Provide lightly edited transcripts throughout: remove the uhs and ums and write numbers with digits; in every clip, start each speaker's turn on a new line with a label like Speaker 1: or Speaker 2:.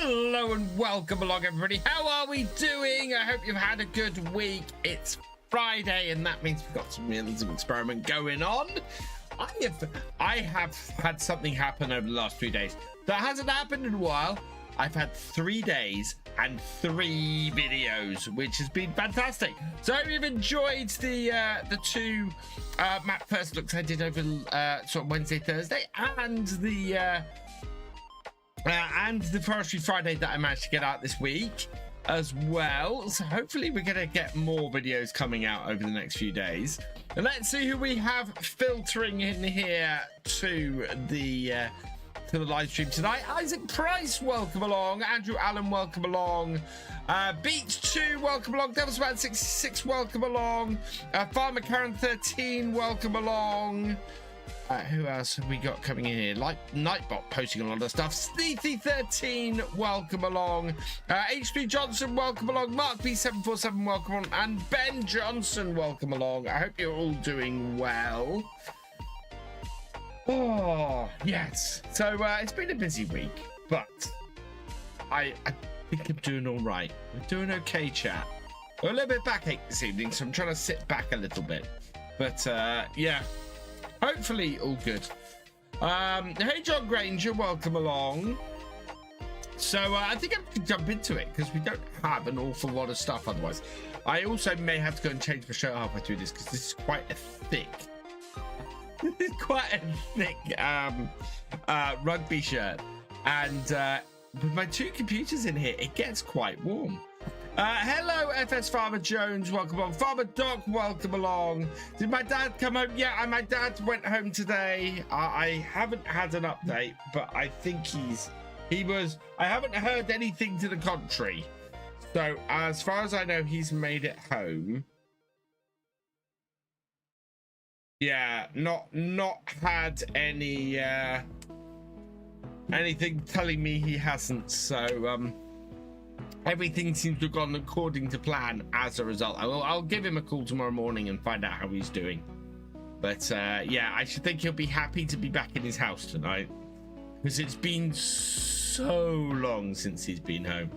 Speaker 1: Hello and welcome along, everybody. How are we doing? I hope you've had a good week. It's Friday, and that means we've got some realism experiment going on. I have had something happen over the last 3 days that hasn't happened in a while. I've had 3 days and 3 videos, which has been fantastic. So I hope you've enjoyed the two map first looks I did over sort of Wednesday, Thursday, and the Forestry Friday that I managed to get out this week as well. So hopefully we're going to get more videos coming out over the next few days. And let's see who we have filtering in here to the live stream tonight. Isaac Price, welcome along. Andrew Allen, welcome along. Beach 2, welcome along. Devilsman 66, welcome along. Farmer Karen 13, welcome along. Who else have we got coming in here? Like Nightbot posting a lot of stuff. Sneethy 13, welcome along. H3 Johnson, welcome along. Mark B747, welcome on. And Ben Johnson, welcome along. I hope you're all doing well. Oh, yes. So it's been a busy week, but I think I'm doing all right. We're doing okay, chat. We're a little bit backache this evening, so I'm trying to sit back a little bit. But yeah. Hopefully all good. Hey John Granger, welcome along. So I think I'm gonna jump into it because we don't have an awful lot of stuff otherwise. I also may have to go and change my shirt halfway through this because this is quite a thick rugby shirt, and with my 2 computers in here it gets quite warm. Hello FS Farmer Jones, welcome along. Farmer Doc, welcome along. Did my dad come home? Yeah, my dad went home today. I haven't had an update, but I think he was. I haven't heard anything to the contrary. So as far as I know, he's made it home. Yeah, not had any anything telling me he hasn't. So everything seems to have gone according to plan as a result. I'll give him a call tomorrow morning and find out how he's doing. But yeah, I should think he'll be happy to be back in his house tonight because it's been so long since he's been home.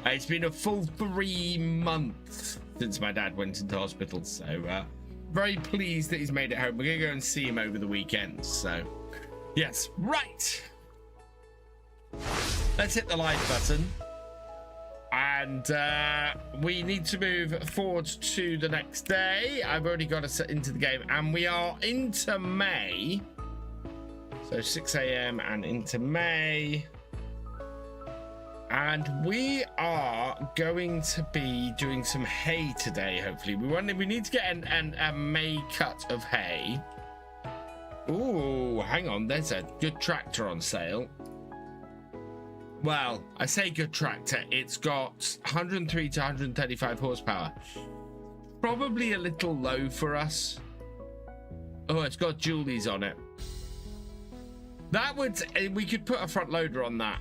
Speaker 1: It's been a full 3 months since my dad went into hospital. So very pleased that he's made it home. We're going to go and see him over the weekend. So yes, right. Let's hit the like button. And we need to move forward to the next day. I've already got us into the game, and we are into May. So 6 a.m. and into May. And we are going to be doing some hay today, hopefully. We need to get a May cut of hay. Ooh, hang on. There's a good tractor on sale. Well, I say good tractor. It's got 103 to 135 horsepower. Probably a little low for us. Oh, it's got Julies on it. That would, we could put a front loader on that.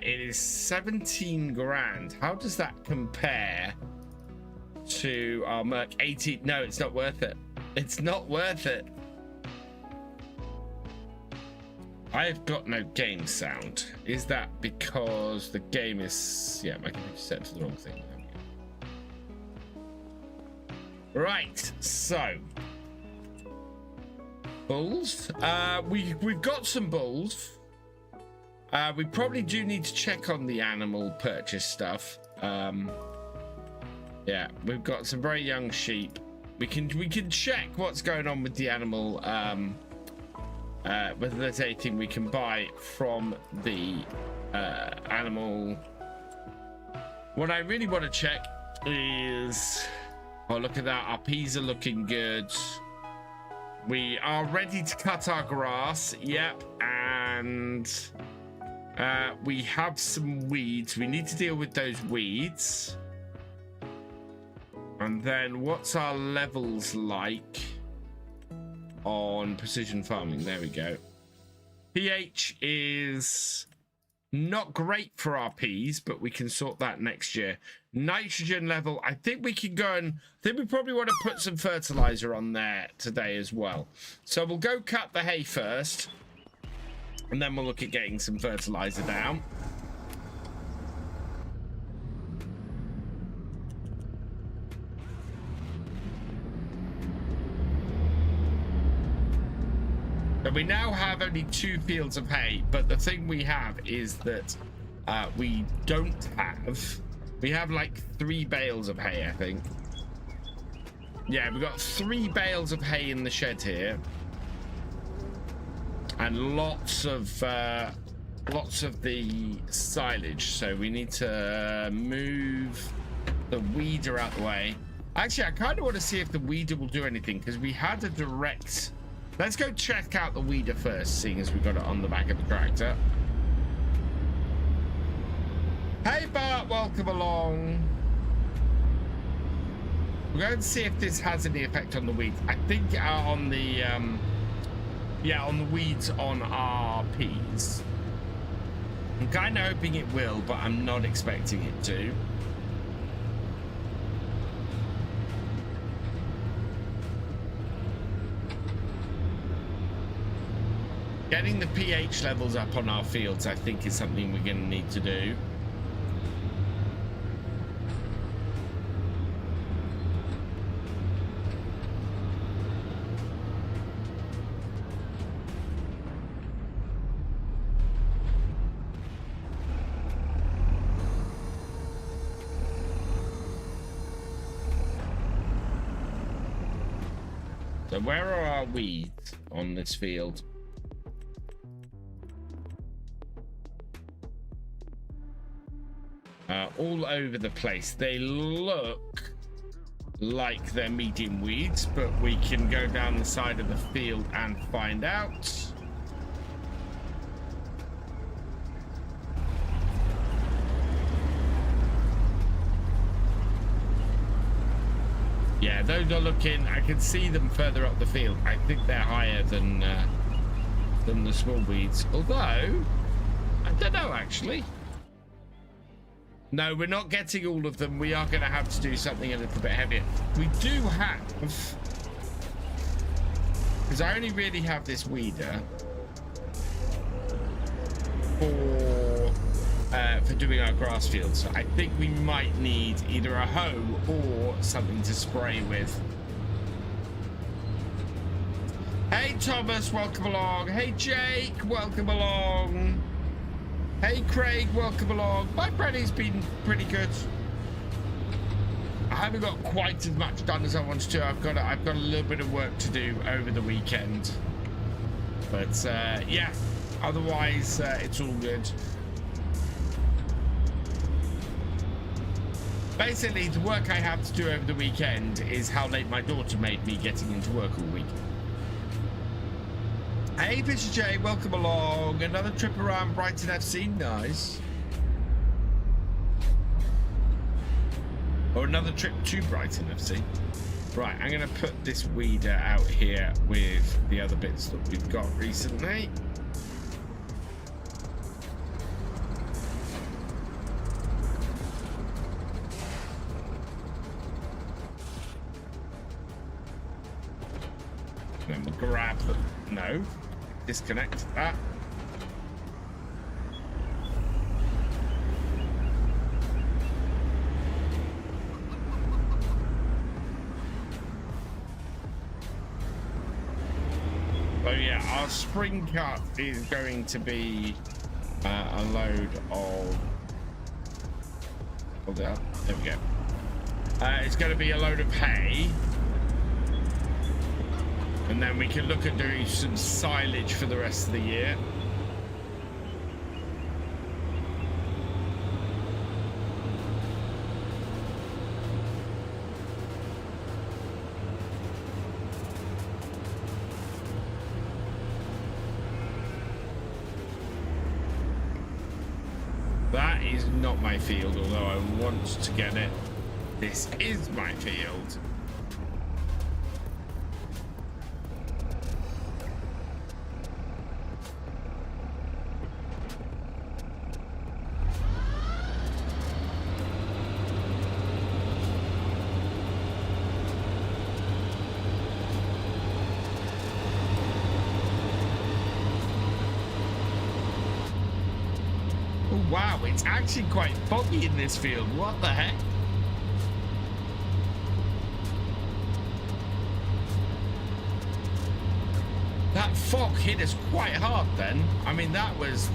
Speaker 1: It is 17 grand. How does that compare to our Merc 18? No, it's not worth it. It's not worth it. I've got no game sound. Is that because the game is... Yeah, my computer set to the wrong thing. Right, so... Bulls. We've got some bulls. We probably do need to check on the animal purchase stuff. Yeah, we've got some very young sheep. We can check what's going on with the animal... whether there's anything we can buy from the animal. What I really want to check is, oh, look at that, our peas are looking good. We are ready to cut our grass. Yep. And we have some weeds. We need to deal with those weeds. And then what's our levels like on precision farming? There we go. pH is not great for our peas, but we can sort that next year. Nitrogen level, I think we can go and I think we probably want to put some fertilizer on there today as well. So we'll go cut the hay first, and then we'll look at getting some fertilizer down. So we now have only 2 fields of hay, but the thing we have is that we have like 3 bales of hay, I think. Yeah, we've got 3 bales of hay in the shed here, and lots of the silage. So we need to move the weeder out the way. Actually, I kind of want to see if the weeder will do anything, because we had a direct. Let's go check out the weeder first, seeing as we got it on the back of the tractor. Hey Bart, welcome along. We're going to see if this has any effect on the weeds. I think on the yeah, on the weeds on our peas. I'm kind of hoping it will, but I'm not expecting it to. Getting the pH levels up on our fields, I think, is something we're going to need to do. So where are our weeds on this field? All over the place. They look like they're medium weeds, but we can go down the side of the field and find out. Yeah, those are looking, I can see them further up the field. I think they're higher than the small weeds. Although, I don't know actually. No, we're not getting all of them. We are going to have to do something a little bit heavier. We do have, because I only really have this weeder for doing our grass fields. So I think we might need either a hoe or something to spray with. Hey Thomas, welcome along. Hey Jake, welcome along. Hey Craig, welcome along. My Freddy's been pretty good. I haven't got quite as much done as I wanted to. I've got a little bit of work to do over the weekend. But yeah, otherwise it's all good. Basically, the work I have to do over the weekend is how late my daughter made me getting into work all week. Hey, Thefisherj, welcome along. Another trip around Brighton FC, nice. Or another trip to Brighton FC. Right, I'm going to put this weeder out here with the other bits that we've got recently. Then we'll grab them. No. Disconnect that. So yeah, our spring cut is going to be a load of. Hold it up. There we go. It's going to be a load of hay. And then we can look at doing some silage for the rest of the year. That is not my field, although I want to get it. This is my field. Wow, it's actually quite foggy in this field. What the heck? That fog hit us quite hard then. I mean, that was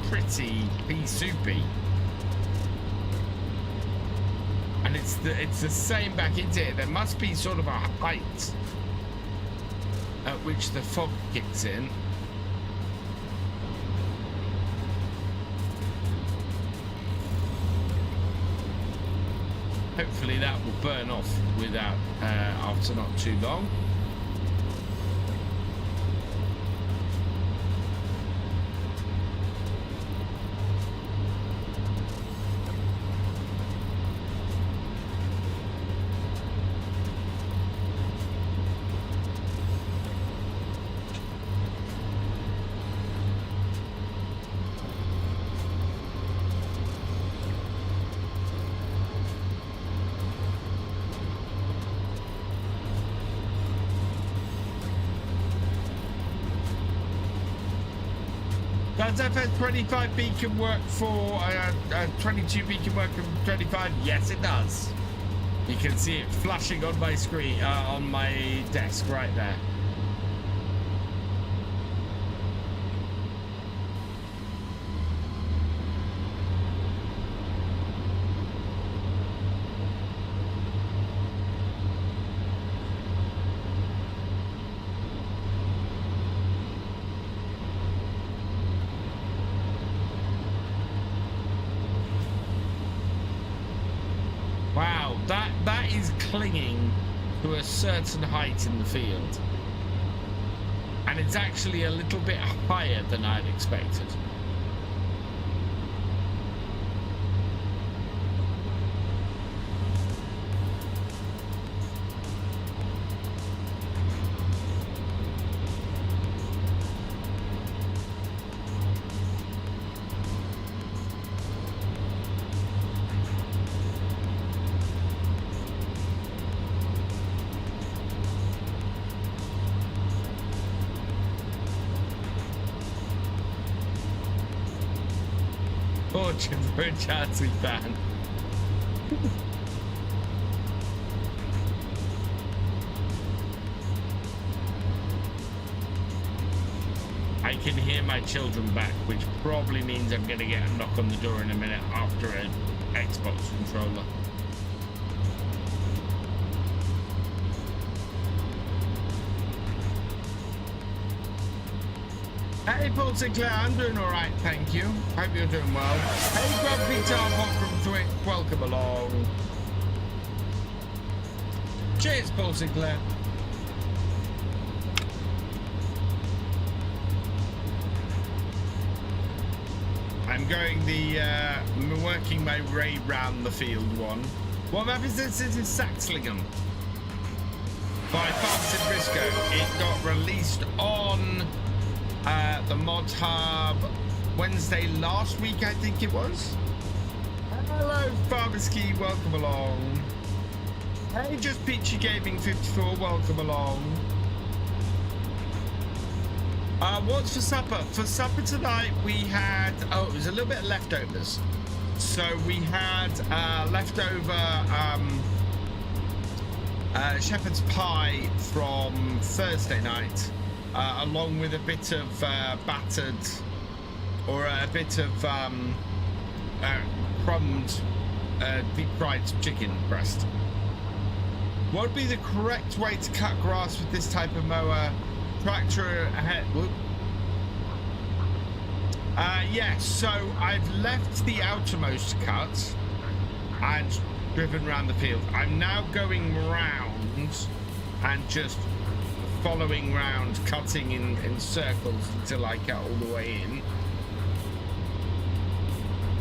Speaker 1: pretty pea soupy. And it's the same back into it. There must be sort of a height at which the fog kicks in. Hopefully that will burn off without after not too long. Does FS25 beacon work for 22 beacon work from 25? Yes, it does. You can see it flashing on my screen, on my desk right there. That is clinging to a certain height in the field, and it's actually a little bit higher than I'd expected. Fortune for a Chelsea fan. I can hear my children back, which probably means I'm going to get a knock on the door in a minute after an Xbox controller. Hey Paul Sinclair, I'm doing alright, thank you. Hope you're doing well. Hey Grumpy Tallboy from Twitch, welcome along. Cheers Paul Sinclair. I'm going working my way round the field one. What map is this? This is Saxlingham by Farmstead Briscoe. It got released on the Mod Hub Wednesday last week, I think it was. Hello, Farmerski, welcome along. Hey, Just Peachy Gaming 54, welcome along. What's for supper? For supper tonight, we had, it was a little bit of leftovers. So we had leftover shepherd's pie from Thursday night. Along with a bit of battered, or a bit of crumbed deep fried chicken breast. What would be the correct way to cut grass with this type of mower? Tractor ahead. Whoop. Yes, so I've left the outermost cut and driven around the field. I'm now going round and just following round, cutting in circles until I get all the way in,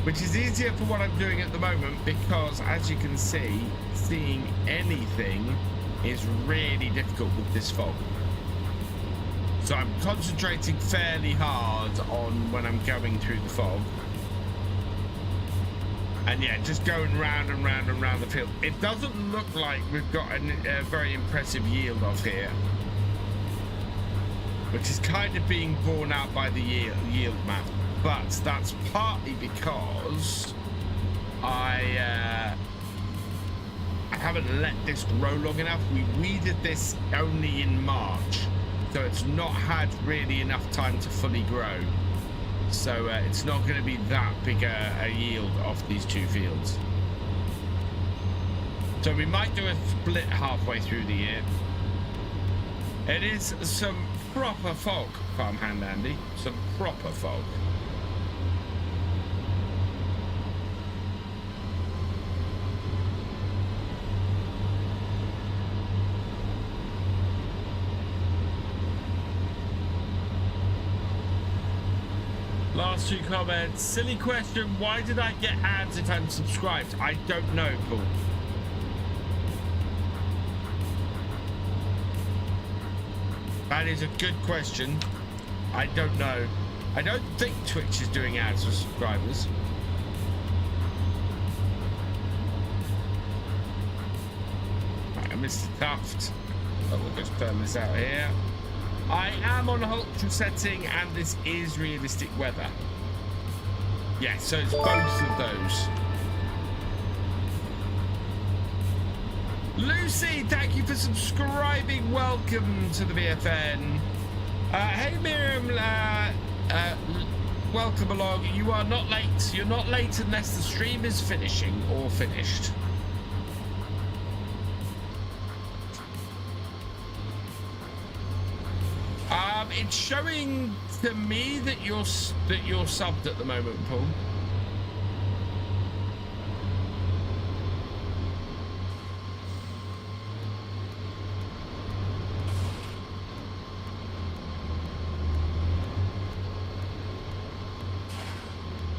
Speaker 1: which is easier for what I'm doing at the moment, because as you can see, seeing anything is really difficult with this fog. So I'm concentrating fairly hard on when I'm going through the fog, and yeah, just going round and round and round the field. It doesn't look like we've got a very impressive yield off here, which is kind of being borne out by the yield map, but that's partly because I haven't let this grow long enough. We weeded this only in March, So it's not had really enough time to fully grow. So it's not going to be that big a yield off these two fields. So we might do a split halfway through the year. It is some proper fog, farmhand Andy. Some proper fog. Last two comments. Silly question. Why did I get ads if I'm subscribed? I don't know, Paul. That is a good question. I don't know. I don't think Twitch is doing ads for subscribers. Right, Mr. Tuft. Oh, we'll just turn this out here. I am on ultra setting and this is realistic weather. Yeah, so it's both of those. Lucy, thank you for subscribing. Welcome to the VFN. Hey Miriam, welcome along. You are not late. You're not late unless the stream is finishing or finished. It's showing to me that you're subbed at the moment, Paul.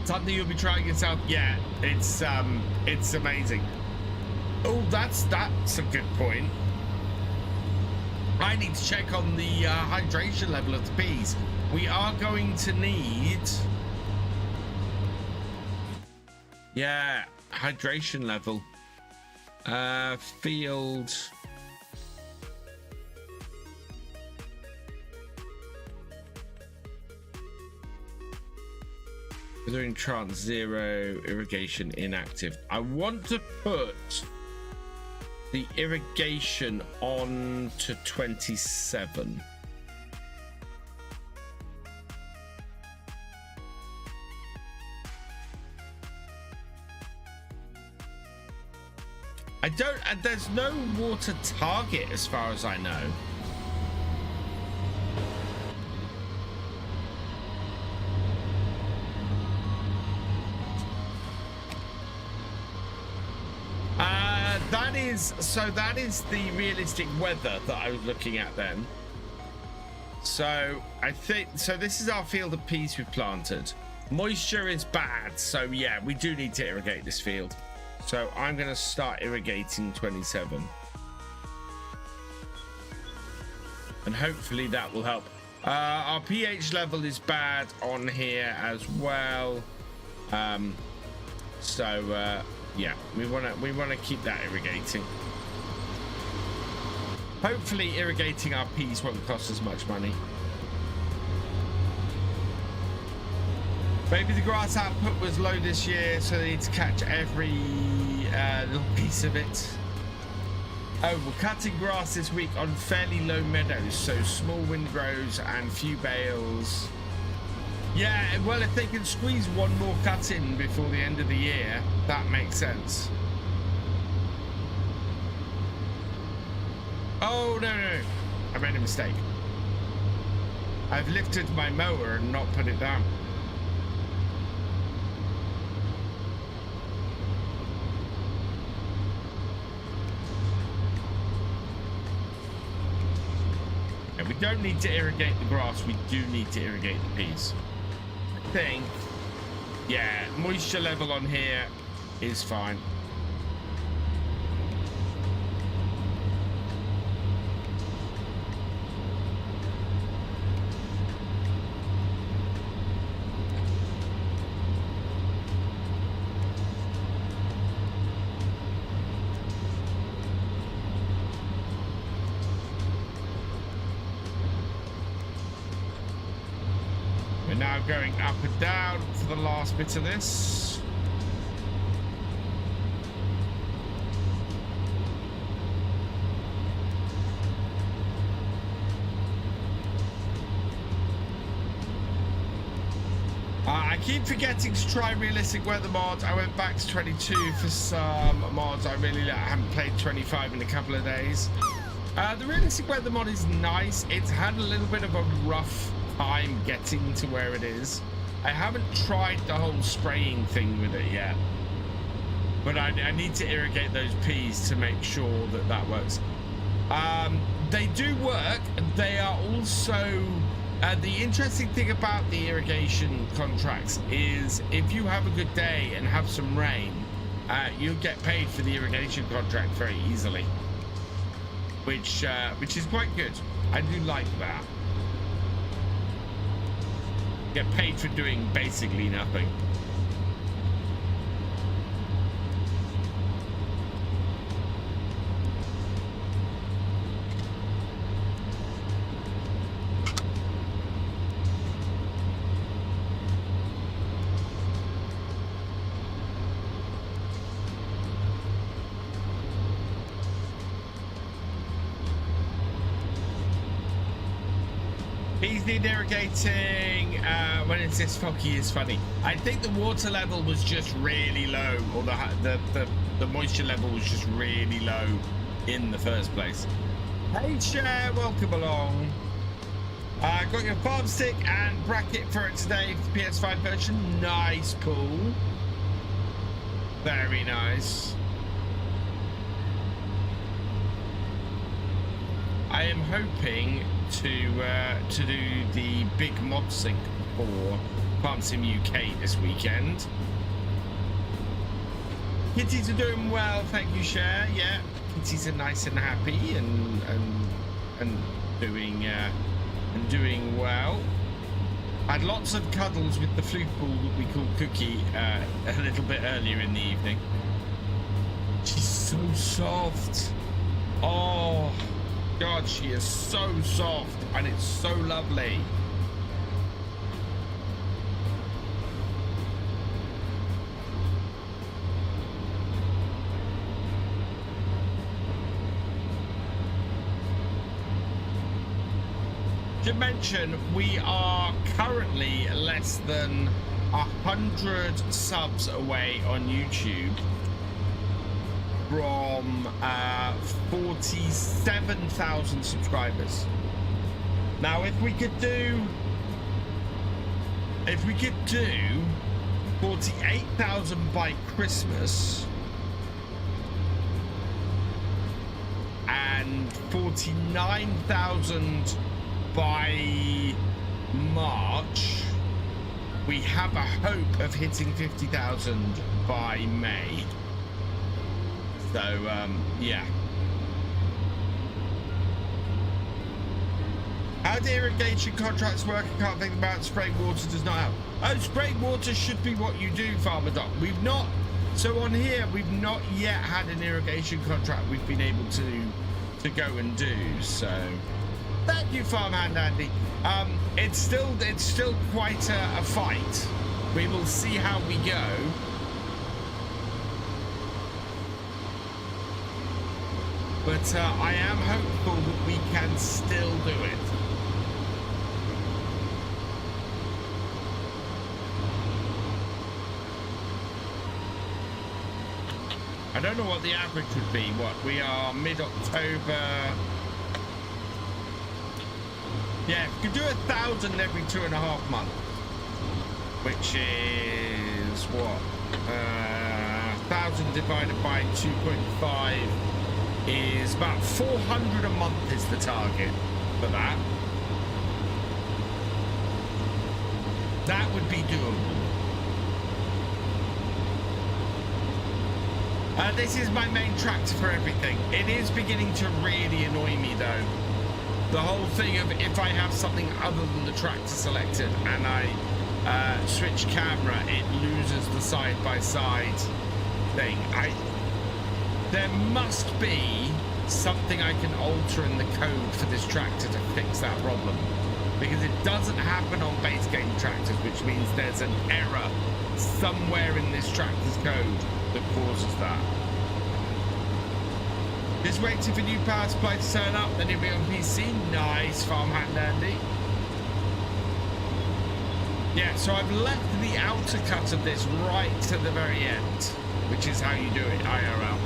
Speaker 1: Something you'll be trying yourself. Yeah, it's amazing. Oh, that's a good point. I need to check on the hydration level of the peas. We are going to need, yeah, hydration level. Field. We're doing trans 0, irrigation inactive. I want to put the irrigation on to 27. I don't, there's no water target as far as I know. That is the realistic weather that I was looking at then. So I think, so this is our field of peas we've planted. Moisture is bad, so yeah, we do need to irrigate this field. So I'm going to start irrigating 27. And hopefully that will help. Our pH level is bad on here as well. Yeah, we want to keep that irrigating. Hopefully irrigating our peas won't cost as much money. Maybe the grass output was low this year, so they need to catch every little piece of it. Oh, we're cutting grass this week on fairly low meadows, so small windrows and few bales. Yeah, well, if they can squeeze one more cut in before the end of the year, that makes sense. Oh, no. I made a mistake. I've lifted my mower and not put it down. And we don't need to irrigate the grass, we do need to irrigate the peas. I think, yeah, moisture level on here is fine. Now going up and down for the last bit of this. keep forgetting to try realistic weather mods. I went back to 22 for some mods. I haven't played 25 in a couple of days. The realistic weather mod is nice. It's had a little bit of a rough time getting to where it is. I haven't tried the whole spraying thing with it yet, but I need to irrigate those peas to make sure that that works. They do work. They are also the interesting thing about the irrigation contracts is if you have a good day and have some rain, you'll get paid for the irrigation contract very easily, which is quite good. I do like that. Get paid for doing basically nothing. Peas need irrigating when it's this foggy is funny. I think the water level was just really low, or the moisture level was just really low in the first place. Hey Cher, welcome along. Got your farm stick and bracket for it today for the PS5 version. Nice pool. Very nice. I am hoping to do the big mod sync for Farm Sim UK this weekend. Kitties are doing well, thank you, Cher. Yeah, kitties are nice and happy and doing well. I had lots of cuddles with the flute ball that we call Cookie a little bit earlier in the evening. She's so soft. Oh God, she is so soft and it's so lovely. To mention, we are currently less than 100 subs away on YouTube from 47,000 subscribers. Now, if we could do 48,000 by Christmas and 49,000 by March, we have a hope of hitting 50,000 by May. So, yeah. How do irrigation contracts work? I can't think about it. Spraying water does not help. Oh, spraying water should be what you do, Farmer Doc. We've not, so on here, we've not yet had an irrigation contract we've been able to go and do, so. Thank you, Farmhand Andy. It's still quite a fight. We will see how we go. But I am hopeful that we can still do it. I don't know what the average would be. What, we are mid-October. Yeah, if you could do 1,000 every 2.5 months, which is what? 1,000 divided by 2.5 is about 400 a month is the target for that. That would be doable. This is my main tractor for everything. It is beginning to really annoy me though. The whole thing of if I have something other than the tractor selected and I switch camera, it loses the side-by-side thing. There must be something I can alter in the code for this tractor to fix that problem, because it doesn't happen on base game tractors, which means there's an error somewhere in this tractor's code that causes that. Just waiting for new power supply to turn up, then it'll be on PC. Nice, Farmhand Andy. Yeah, so I've left the outer cut of this right to the very end, which is how you do it IRL.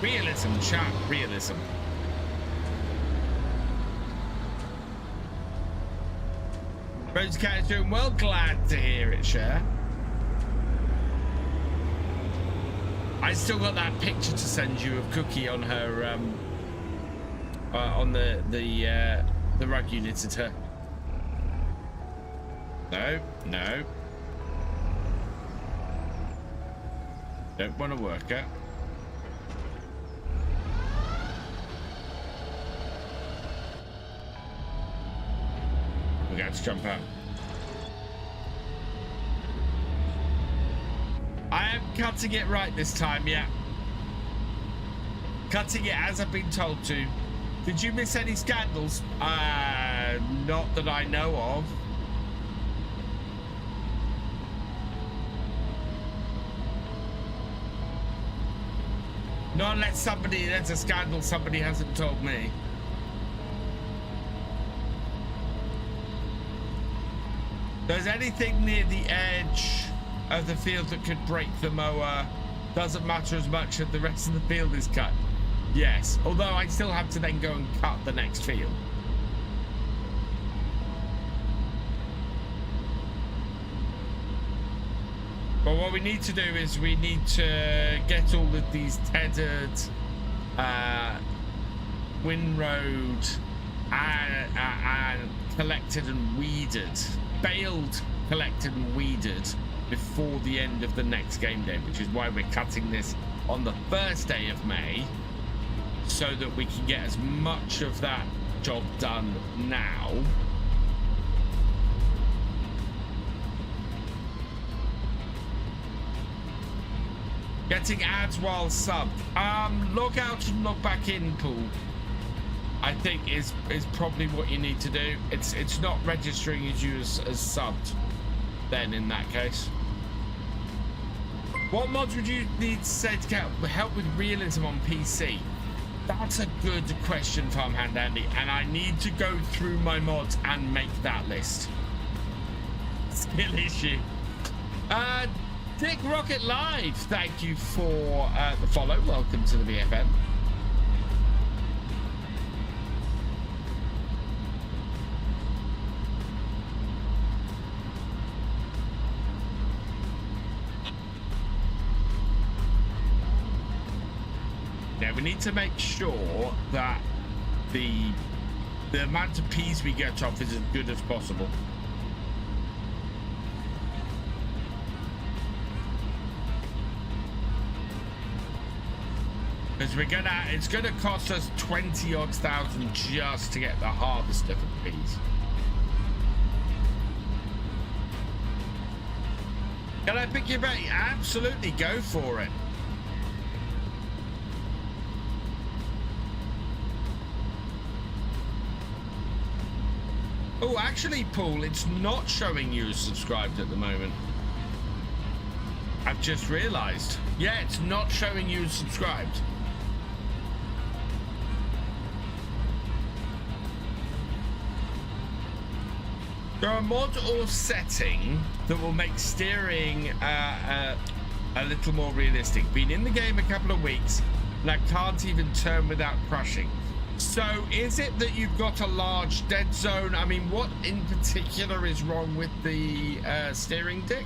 Speaker 1: Realism, chat, realism. Rose Cat is doing well. Glad to hear it, Cher. I still got that picture to send you of Cookie on her, on the rug you knitted her. No, no. Don't want to work out. We got to jump out. I am cutting it right this time, yeah. Cutting it as I've been told to. Did you miss any scandals? Not that I know of. Not unless there's a scandal somebody hasn't told me. There's anything near the edge of the field that could break the mower. Doesn't matter as much if the rest of the field is cut. Yes, although I still have to then go and cut the next field. But what we need to do is we need to get all of these tethered windrowed and collected and weeded. Baled, collected and weeded before the end of the next game day, which is why we're cutting this on the first day of May, so that we can get as much of that job done now. Getting ads while subbed. Log out and log back in, Paul. I think is probably what you need to do. It's not registering as you as subbed then in that case. What mods would you need to say to help with realism on PC? That's a good question, Farmhand Andy, and I need to go through my mods and make that list. Skill issue. Dick Rocket Live, thank you for the follow. Welcome to the VFM. Yeah, we need to make sure that the amount of peas we get off is as good as possible. Because it's gonna cost us 20-odd thousand just to get the harvester for the peas. Can I pick your bait? Absolutely, go for it. Oh, actually, Paul, it's not showing you as subscribed at the moment. I've just realized. Yeah, it's not showing you as subscribed. There are a mod or setting that will make steering a little more realistic. Been in the game a couple of weeks and I can't even turn without crushing. So is it that you've got a large dead zone? I mean, what in particular is wrong with the steering dick?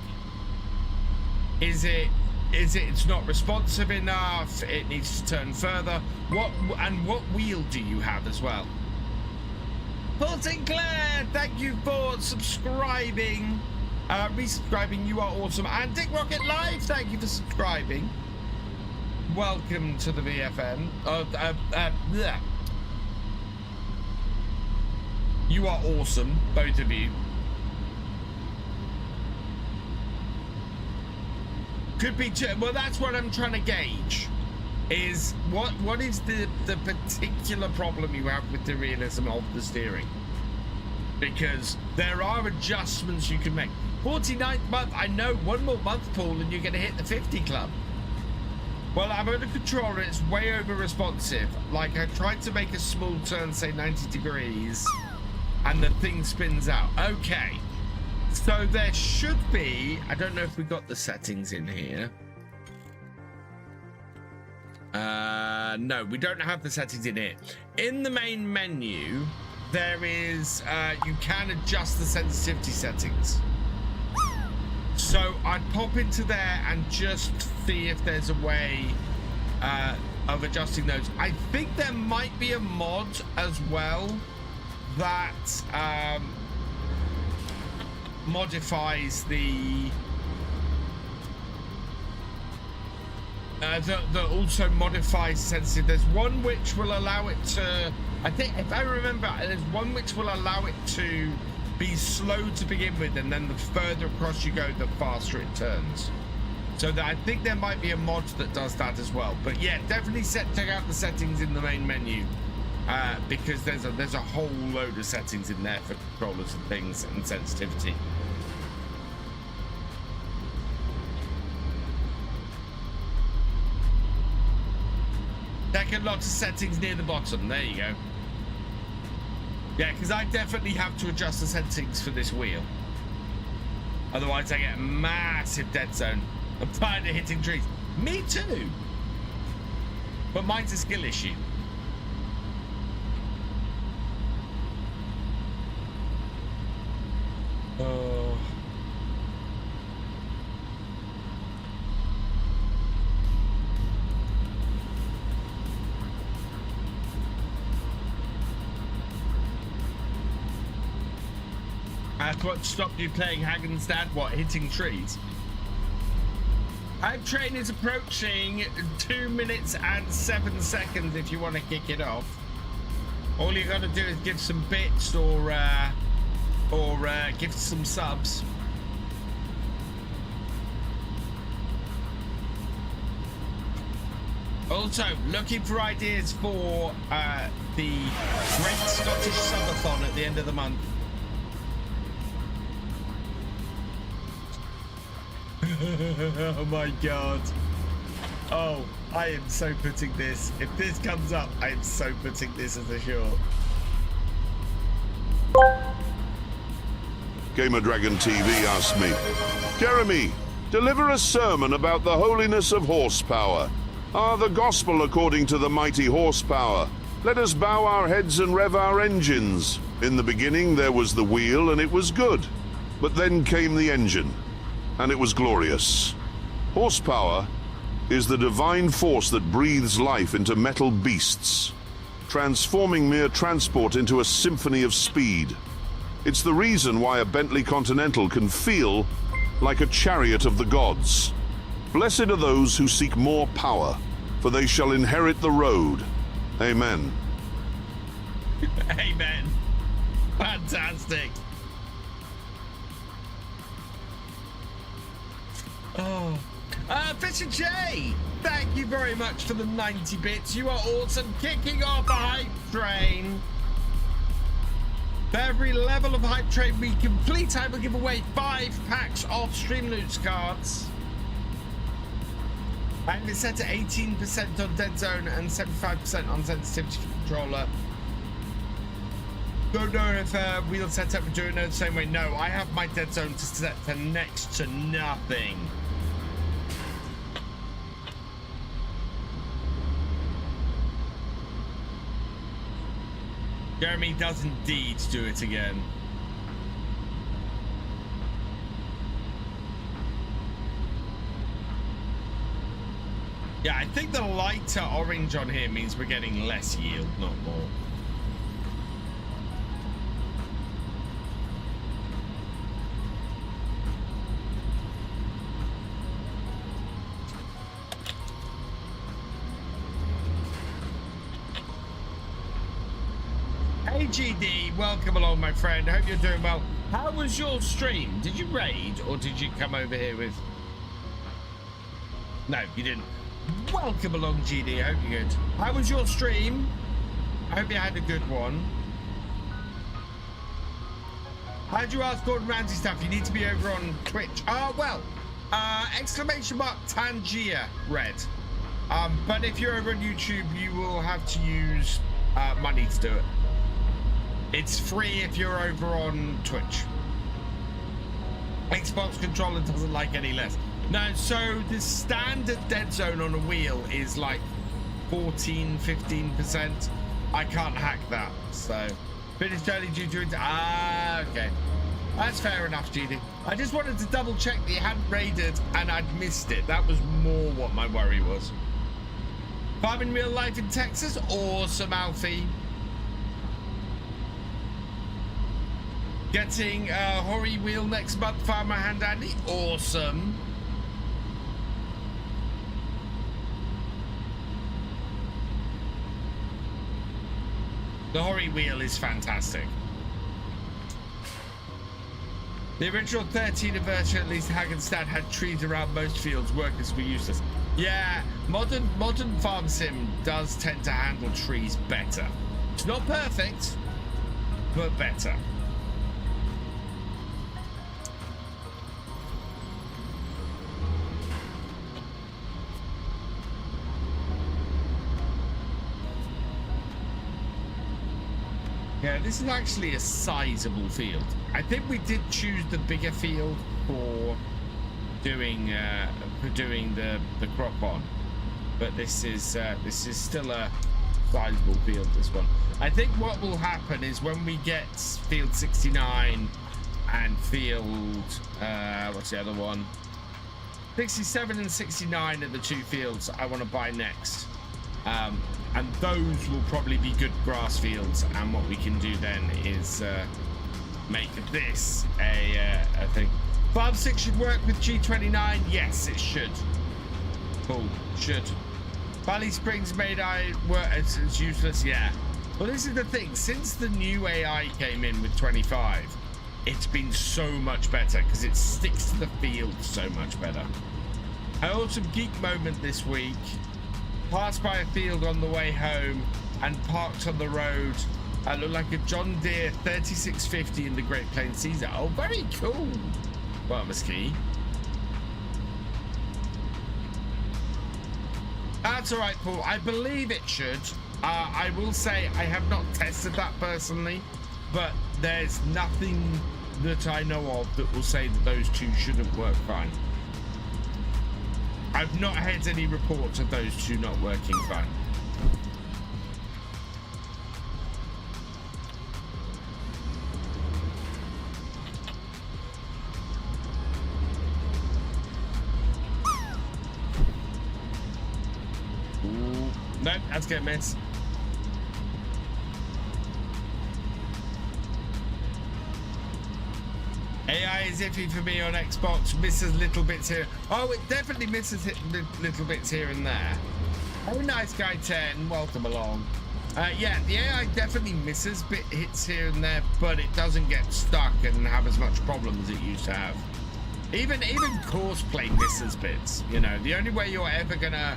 Speaker 1: Is it it's not responsive enough? It needs to turn further. What wheel do you have as well? Paul Sinclair, thank you for subscribing. Resubscribing, you are awesome. And Dick Rocket Live, thank you for subscribing. Welcome to the VFM. You are awesome, both of you. Could be, well, that's what I'm trying to gauge. Is what is the particular problem you have with the realism of the steering? Because there are adjustments you can make. 49th month, I know, one more month, Paul, and you're going to hit the 50 club. Well, I'm on a controller, it's way over responsive. Like, I tried to make a small turn, say 90 degrees, and the thing spins out. Okay, so there should be, I don't know if we got the settings in here. No, we don't have the settings in here. In the main menu, there is, you can adjust the sensitivity settings. So I'd pop into there and just see if there's a way of adjusting those. I think there might be a mod as well that modifies the that also modifies sensitive. There's one which will allow it to, I think if I remember, there's one which will allow it to be slow to begin with, and then the further across you go, the faster it turns. So that I think there might be a mod that does that as well. But yeah, definitely check out the settings in the main menu, because there's a whole load of settings in there for controllers and things and sensitivity. Check a lot of settings near the bottom. There you go. Yeah, because I definitely have to adjust the settings for this wheel. Otherwise, I get a massive dead zone. I'm tired of hitting trees. Me too. But mine's a skill issue. Oh. That's what stopped you playing Hagenstad? What, hitting trees? Hype train is approaching 2 minutes and 7 seconds if you want to kick it off. All you got to do is give some bits or give some subs. Also, looking for ideas for the Great Scottish Subathon at the end of the month. Oh my god. Oh, I am so putting this. If this comes up, I am so putting this as a short.
Speaker 2: Gamer Dragon TV asked me, Jeremy, deliver a sermon about the holiness of horsepower. The gospel according to the mighty horsepower. Let us bow our heads and rev our engines. In the beginning there was the wheel and it was good. But then came the engine. And it was glorious. Horsepower is the divine force that breathes life into metal beasts, transforming mere transport into a symphony of speed. It's the reason why a Bentley Continental can feel like a chariot of the gods. Blessed are those who seek more power, for they shall inherit the road. Amen.
Speaker 1: Amen. Fantastic. Oh, Thefisherj, thank you very much for the 90 bits. You are awesome. Kicking off the hype train. For every level of hype train we complete, I will give away 5 packs of Stream Loots cards. And it's set to 18% on Dead Zone and 75% on sensitivity controller. Don't know if wheel setup we're doing it the same way. No, I have my Dead Zone to set to next to nothing. Jeremy does indeed do it again. Yeah, I think the lighter orange on here means we're getting less yield, not more. Hey GD, welcome along my friend. I hope you're doing well. How was your stream? Did you raid or did you come over here with... No, you didn't. Welcome along GD, I hope you're good. How was your stream? I hope you had a good one. How'd you ask Gordon Ramsay stuff? You need to be over on Twitch. Exclamation mark Tangier Red. But if you're over on YouTube, you will have to use money to do it. It's free if you're over on Twitch. Xbox controller doesn't like any less. No, so the standard dead zone on a wheel is like 14-15%. I can't hack that, so finished early due to it. Okay, that's fair enough, GD. I just wanted to double check that you hadn't raided and I'd missed it. That was more what my worry was. Farming real life in Texas, awesome, Alfie. Getting a Hori wheel next month, Farmer Hand Andy, awesome. The Hori wheel is fantastic. The original 13 version, at least Hagenstad, had trees around most fields. Workers were useless. Yeah, modern farm sim does tend to handle trees better. It's not perfect, but better. Yeah, this is actually a sizable field. I think we did choose the bigger field for doing the crop on, but this is still a sizable field. This one. I think what will happen is when we get field 69 and field what's the other one? 67 and 69 are the two fields I want to buy next. And those will probably be good grass fields, and what we can do then is make this a thing. Farm 6 should work with G29. Yes, it should. Cool, should. Valley Springs made I work. It's useless. Yeah. Well, this is the thing. Since the new AI came in with 25, it's been so much better because it sticks to the field so much better. An awesome geek moment this week. Passed by a field on the way home and parked on the road. I look like a John Deere 3650 in the Great Plains Caesar. Oh, very cool. Well, Ski. That's all right, Paul. I believe it should. I will say I have not tested that personally, but there's nothing that I know of that will say that those two shouldn't work fine. I've not had any reports of those two not working fine. Ooh. Nope, that's gonna miss. AI is iffy for me on Xbox, misses little bits here. Oh, it definitely misses little bits here and there. Oh, nice guy 10, welcome along. Yeah, the AI definitely misses hits here and there, but it doesn't get stuck and have as much problem as it used to have. Even Courseplay misses bits, you know. The only way you're ever gonna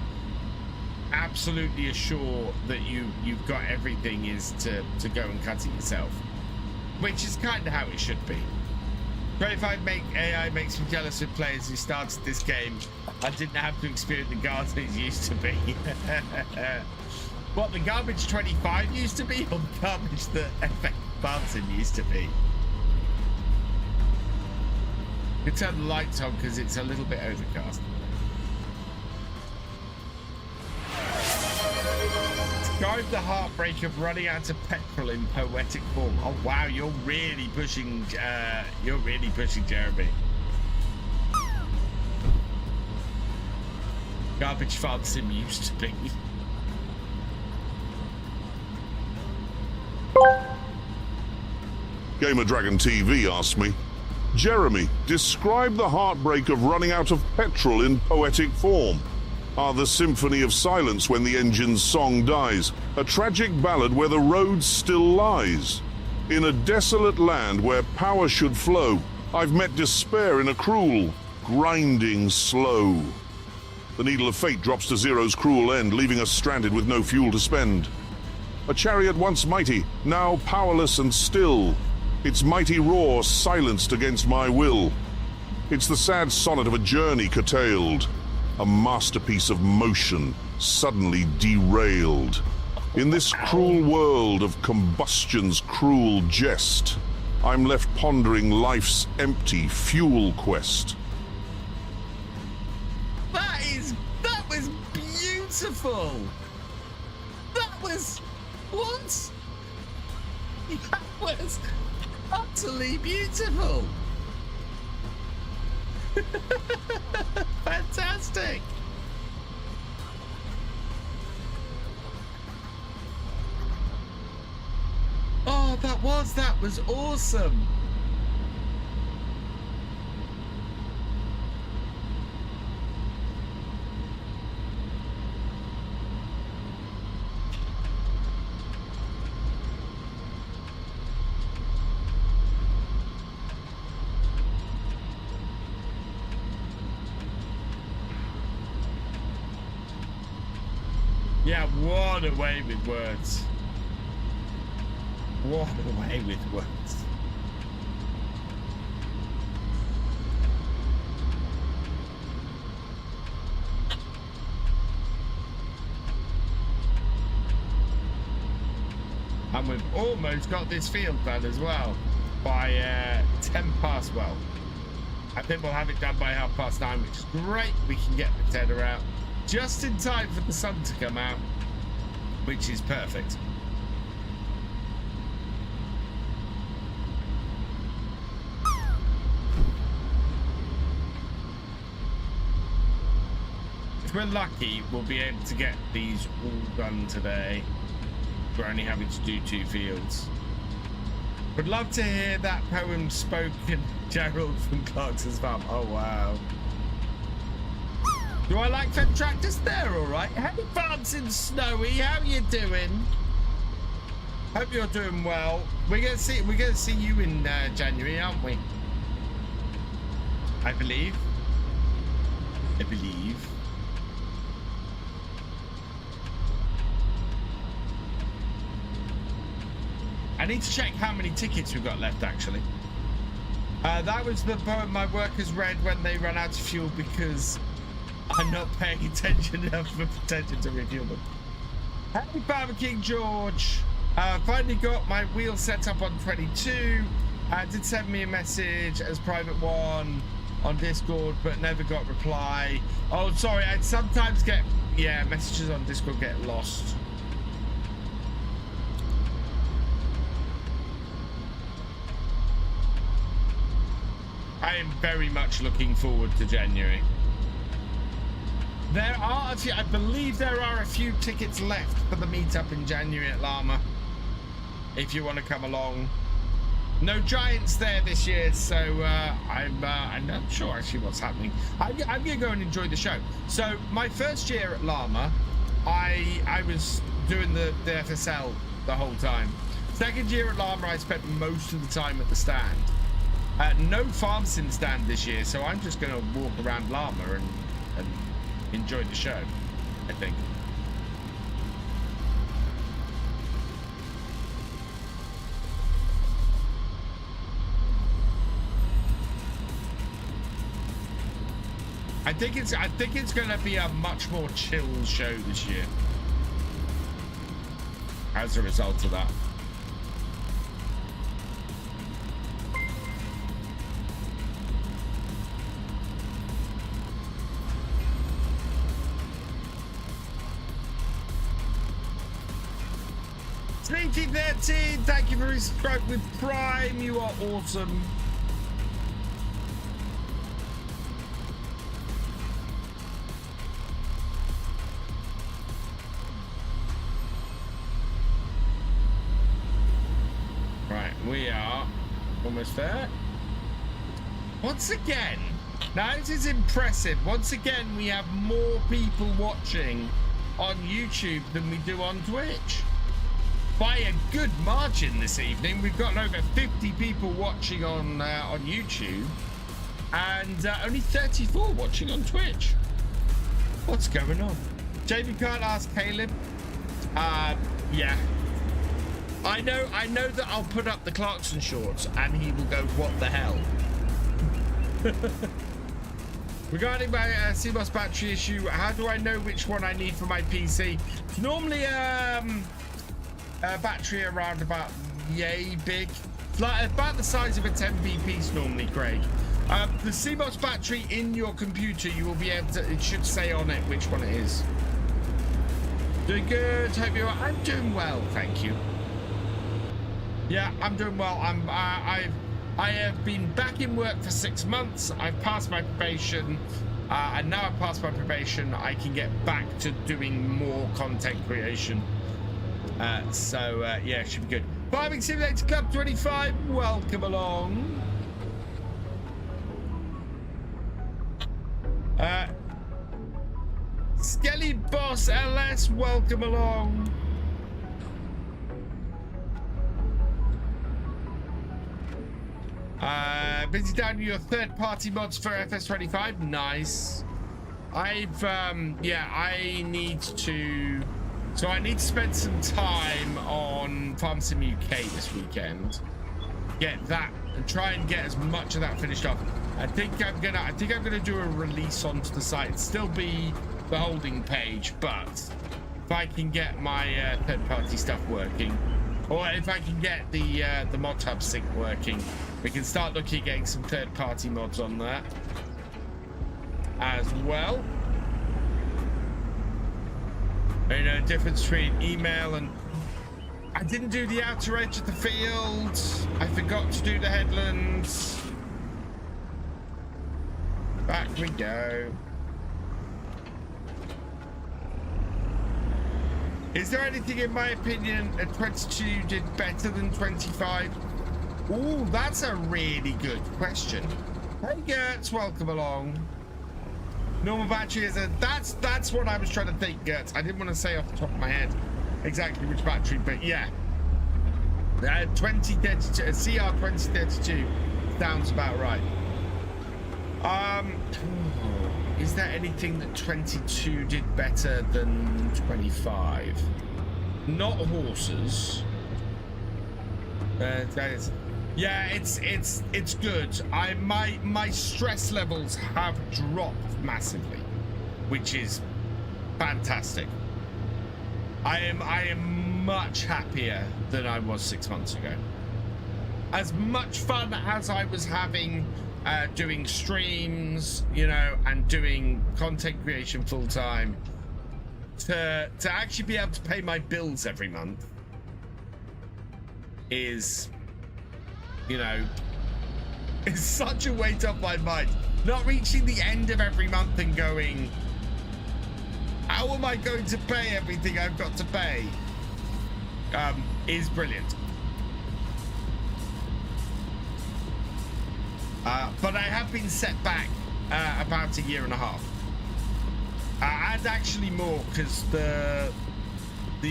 Speaker 1: absolutely assure that you've got everything is to go and cut it yourself, which is kind of how it should be. 25 AI makes me jealous with players who started this game. I didn't have to experience the garbage used to be. What, the garbage 25 used to be, or the garbage that FS Bouncing used to be? You can turn the lights on because it's a little bit overcast. Describe the heartbreak of running out of petrol in poetic form. Oh wow, you're really pushing Jeremy. Garbage farm sim used to be.
Speaker 2: Gamer Dragon TV asked me, Jeremy, describe the heartbreak of running out of petrol in poetic form. Are the symphony of silence when the engine's song dies, a tragic ballad where the road still lies. In a desolate land where power should flow, I've met despair in a cruel, grinding slow. The needle of fate drops to zero's cruel end, leaving us stranded with no fuel to spend. A chariot once mighty, now powerless and still, its mighty roar silenced against my will. It's the sad sonnet of a journey curtailed, a masterpiece of motion suddenly derailed. In this cruel world of combustion's cruel jest, I'm left pondering life's empty fuel quest.
Speaker 1: That was beautiful. That was what? That was utterly beautiful. Fantastic. Oh, that was awesome. Yeah, what a way with words. What a way with words. And we've almost got this field done as well by 10 past. Well, I think we'll have it done by 9:30, which is great. We can get the tedder out just in time for the sun to come out, which is perfect. If we're lucky, we'll be able to get these all done today. We're only having to do 2 fields. Would love to hear that poem spoken, Gerald from Clarkson's Farm. Oh, wow. Do I like fed tractors? They're all right. Happy farms in Snowy. How you doing? Hope you're doing well. We're gonna see you in January, aren't we? I believe. I need to check how many tickets we've got left, actually. That was the poem my workers read when they ran out of fuel because I'm not paying attention enough for attention to refuel them. Happy Farmer King George. Finally got my wheel set up on 22. Did send me a message as private one on Discord, but never got reply. Oh, sorry. I sometimes get, messages on Discord get lost. I am very much looking forward to January. There are a few, I believe there are a few tickets left for the meetup in January at Llama. If you want to come along. No Giants there this year, so I'm not sure actually what's happening. I'm gonna go and enjoy the show. So my first year at Llama, I was doing the FSL the whole time. Second year at Llama, I spent most of the time at the stand. No farm sim stand this year, so I'm just gonna walk around Llama and enjoy the show, I think. I think it's gonna be a much more chill show this year as a result of that. Sneaky13, thank you for subscribing with Prime. You are awesome. Right, we are almost there. Once again, now this is impressive. Once again, we have more people watching on YouTube than we do on Twitch. By a good margin this evening. We've got over 50 people watching on YouTube and only 34 watching on Twitch. What's going on? JB can't ask Caleb. Yeah. I know that I'll put up the Clarkson shorts and he will go, what the hell? Regarding my CMOS battery issue, how do I know which one I need for my PC? It's normally Battery around about yay big. Like about the size of a 10p piece normally, Craig. The CMOS battery in your computer, you will be able to, it should say on it which one it is. Doing good, hope you are. I'm doing well, thank you. Yeah, I'm doing well. I have been back in work for 6 months. I've passed my probation, and now I've passed my probation, I can get back to doing more content creation. Yeah, it should be good. Farming Simulator Club 25, welcome along. Skelly Boss LS, welcome along. Busy down your third-party mods for FS25. Nice. I need to spend some time on Farm Sim UK this weekend. Get that and try and get as much of that finished off. I think I'm gonna do a release onto the site. It'll still be the holding page, but if I can get my third-party stuff working, or if I can get the mod hub sync working, we can start looking at getting some third-party mods on there as well. You know, difference between email and... I didn't do the outer edge of the field. I forgot to do the headlands. Back we go. Is there anything, in my opinion, 22 did better than 25? Ooh, that's a really good question. Hey, Gertz, welcome along. Normal battery is a... That's what I was trying to think, Gertz. I didn't want to say off the top of my head exactly which battery, but yeah. 2032, CR 2032 sounds about right. Is there anything that 22 did better than 25? Not horses. Yeah, it's good. My stress levels have dropped massively, which is fantastic. I am much happier than I was 6 months ago. As much fun as I was having doing streams, you know, and doing content creation full time, to actually be able to pay my bills every month is, you know, is such a weight off my mind. Not reaching the end of every month and going, how am I going to pay everything I've got to pay, is brilliant. But I have been set back about 1.5 years. And actually more, because the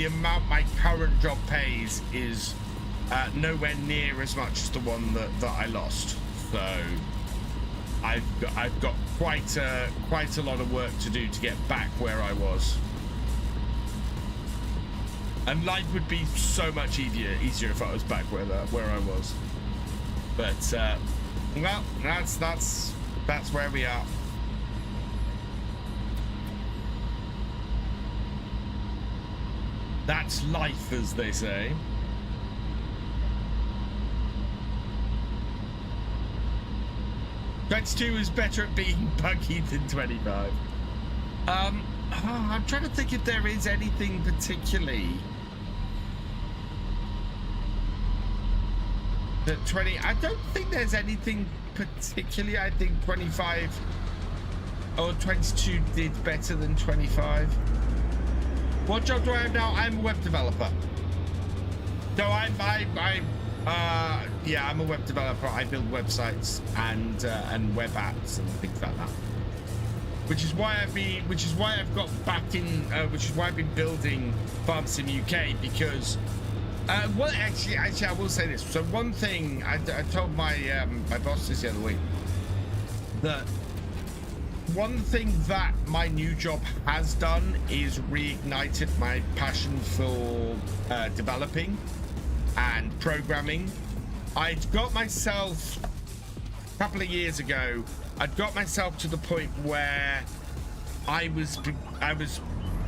Speaker 1: amount my current job pays is nowhere near as much as the one that I lost. So I've got quite a lot of work to do to get back where I was. And life would be so much easier if I was back where I was. But well, that's where we are. That's life, as they say. '22 is better at being buggy than 25. I'm trying to think if there is anything particularly that 20. I don't think there's anything particularly. I think 25 or 22 did better than 25. What job do I have now? I'm a web developer. So I'm a web developer. I build websites and web apps and things like that. Which is why I've got back in. Which is why I've been building Farm Sim UK, because. Well, actually, I will say this. So one thing I told my my boss this the other week, that one thing that my new job has done is reignited my passion for developing and programming. I'd got myself a couple of years ago. I'd got myself to the point where I was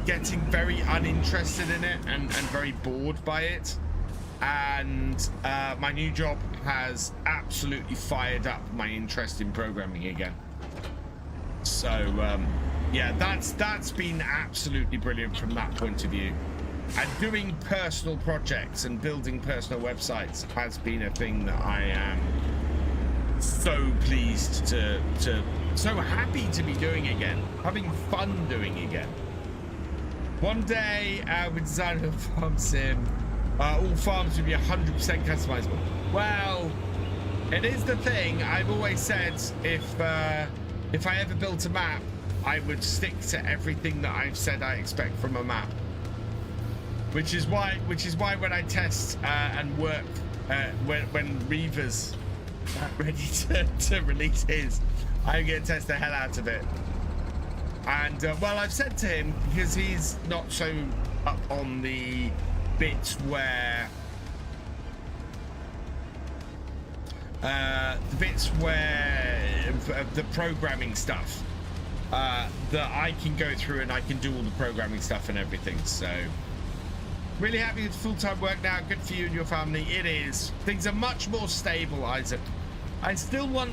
Speaker 1: getting very uninterested in it and very bored by it. And my new job has absolutely fired up my interest in programming again. So yeah, that's been absolutely brilliant from that point of view. And doing personal projects and building personal websites has been a thing that I am so pleased so happy to be doing again, having fun doing again. One day we design a farm sim. All farms would be 100% customizable. Well, it is the thing. I've always said if I ever built a map, I would stick to everything that I've said I expect from a map. Which is why when I test and work, when Reaver's ready to release his, I'm gonna test the hell out of it. And well, I've said to him, because he's not so up on the bit where the programming stuff that I can go through and I can do all the programming stuff and everything. So really happy with full-time work now. Good for you and your family. It is. Things are much more stable, Isaac. I still want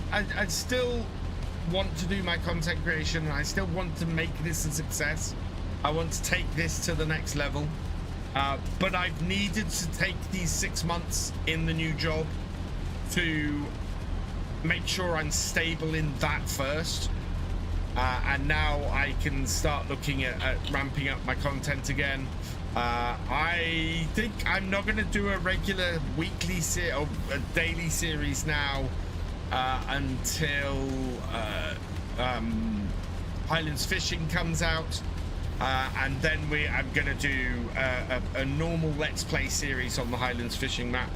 Speaker 1: to do my content creation, and I still want to make this a success. I want to take this to the next level. But I've needed to take these 6 months in the new job to make sure I'm stable in that first. And now I can start looking at ramping up my content again. I think I'm not going to do a regular weekly or a daily series now until Highlands Fishing comes out. And then I'm going to do a normal Let's Play series on the Highlands Fishing map.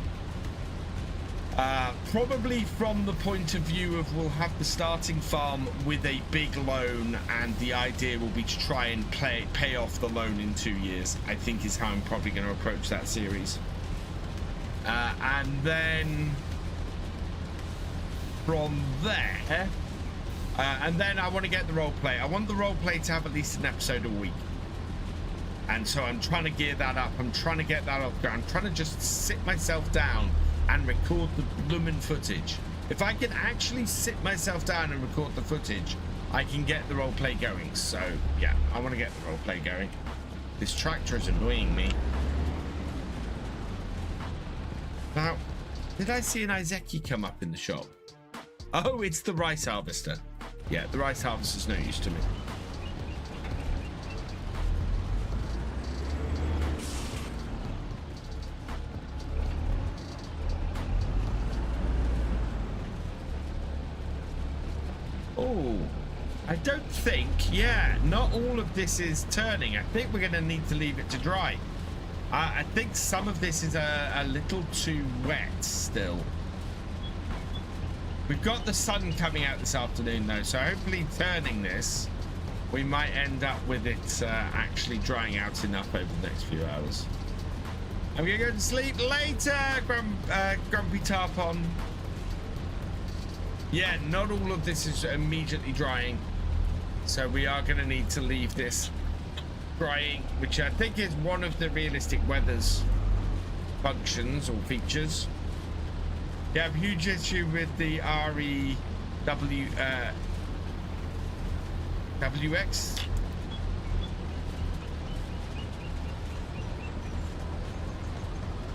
Speaker 1: Probably from the point of view of we'll have the starting farm with a big loan, and the idea will be to try and pay off the loan in 2 years, I think is how I'm probably going to approach that series. And then from there, and then I want to get the role play. I want the role play to have at least an episode a week. And so I'm trying to gear that up. I'm trying to get that off the ground. I'm trying to just sit myself down and record the blooming footage. If I can actually sit myself down and record the footage, I can get the role play going. So yeah, I want to get the role play going. This tractor is annoying me. Now, did I see an Iseki come up in the shop? Oh, it's the rice harvester. Yeah, the rice harvester's no use to me. Oh, I don't think, yeah, not all of this is turning. I think we're going to need to leave it to dry. I think some of this is a little too wet still. We've got the sun coming out this afternoon though, so hopefully turning this, we might end up with it actually drying out enough over the next few hours. I'm gonna go to sleep later, Grumpy Tarpon. Yeah, not all of this is immediately drying, so we are gonna need to leave this drying, which I think is one of the realistic weather's functions or features. You have a huge issue with the WX.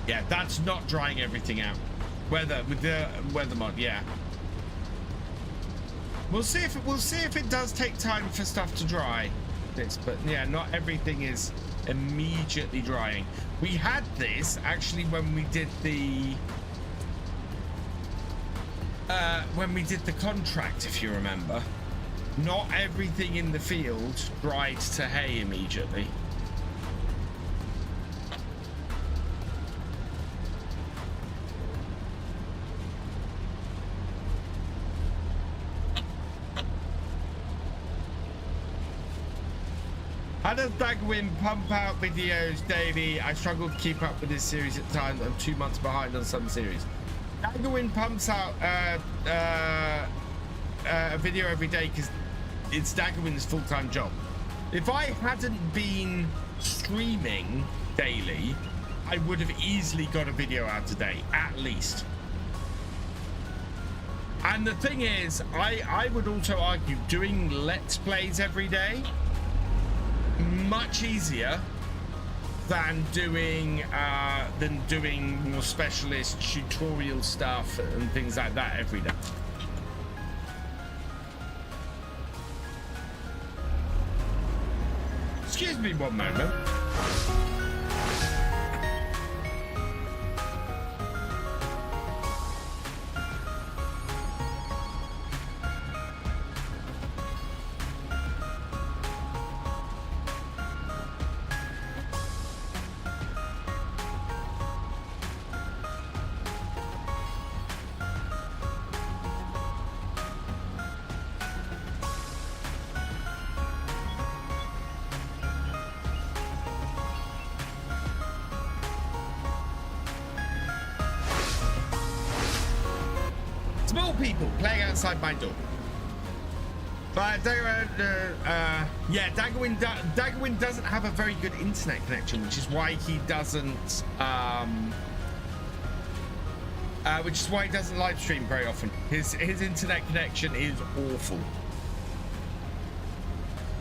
Speaker 1: Yeah, that's not drying everything out. With the weather mod, yeah. We'll see if it does take time for stuff to dry. But yeah, not everything is immediately drying. We had this actually when we did the contract, if you remember. Not everything in the field dried to hay immediately. How does Dagwin pump out videos daily? I struggle to keep up with this series at times. I'm 2 months behind on some series. Dagwin pumps out a video every day because it's Dagwin's full-time job. If I hadn't been streaming daily, I would have easily got a video out today, at least. And the thing is, I would also argue doing Let's Plays every day, much easier than doing more specialist tutorial stuff and things like that every day. Excuse me one moment. Small people playing outside my door. But yeah, Daggerwin doesn't have a very good internet connection, which is why he doesn't live stream very often. His internet connection is awful.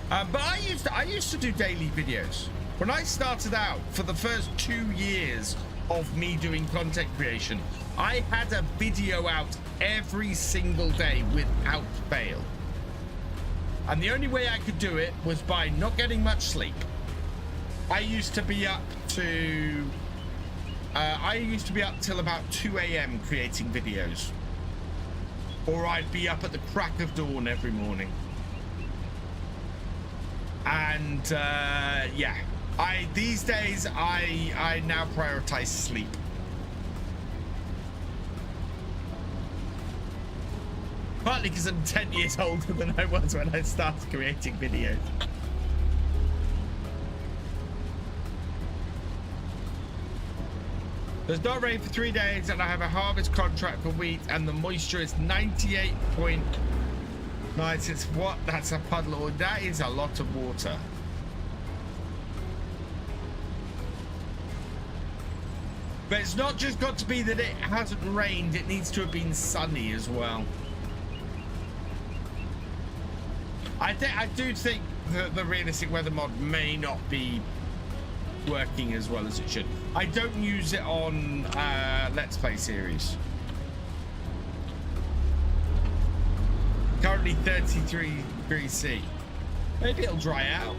Speaker 1: But I used to do daily videos when I started out. For the first 2 years of me doing content creation, I had a video out every single day without fail. And the only way I could do it was by not getting much sleep. I used to be up till about 2 a.m. creating videos. Or I'd be up at the crack of dawn every morning. And yeah, these days I now prioritize sleep. Partly because I'm 10 years older than I was when I started creating videos. There's not rain for 3 days and I have a harvest contract for wheat and the moisture is 98.9. It's what? That's a puddle. Or that is a lot of water. But it's not just got to be that it hasn't rained, it needs to have been sunny as well. I do think that the realistic weather mod may not be working as well as it should. I don't use it on Let's Play series. Currently 33 degrees C. Maybe it'll dry out.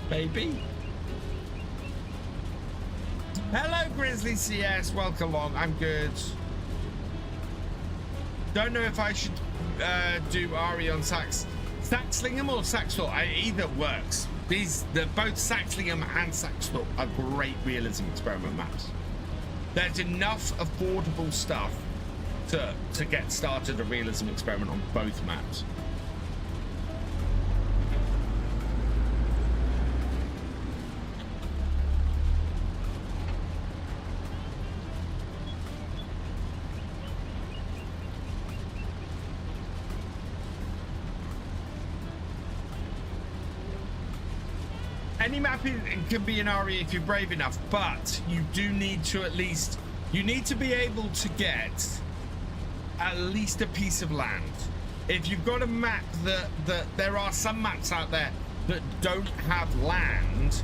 Speaker 1: Maybe. Hello, Grizzly CS. Welcome along. I'm good. Don't know if I should do Ari on Saxlingham or Saxthorpe. Either works. Both Saxlingham and Saxthorpe are great realism experiment maps. There's enough affordable stuff to get started a realism experiment on both maps. Any map can be an RE if you're brave enough, but you do need to be able to get at least a piece of land. If you've got a map that there are some maps out there that don't have land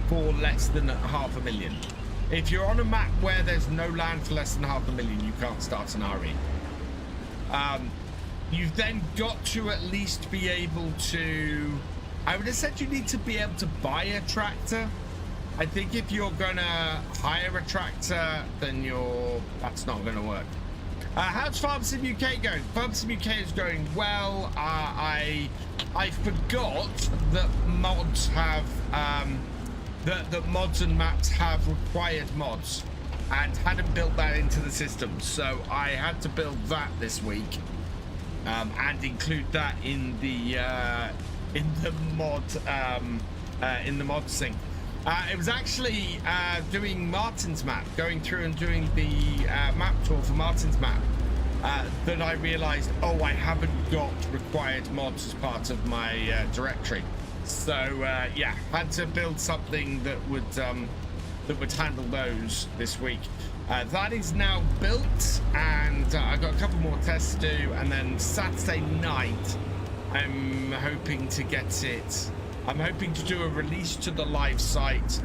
Speaker 1: for less than 500,000. If you're on a map where there's no land for less than 500,000, you can't start an RE. You've then got to at least be able to, I would have said you need to be able to buy a tractor. I think if you're gonna hire a tractor, then that's not gonna work. How's Farm Sim UK going? Farm Sim UK is going well. I forgot that mods have that mods and maps have required mods, and hadn't built that into the system. So I had to build that this week, and include that in the mod sync. It was actually doing Martin's map, going through and doing the map tour for Martin's map, that I realized, oh, I haven't got required mods as part of my directory. So yeah, had to build something that would handle those this week. That is now built, and I've got a couple more tests to do, and then Saturday night I'm hoping to get it. I'm hoping to do a release to the live site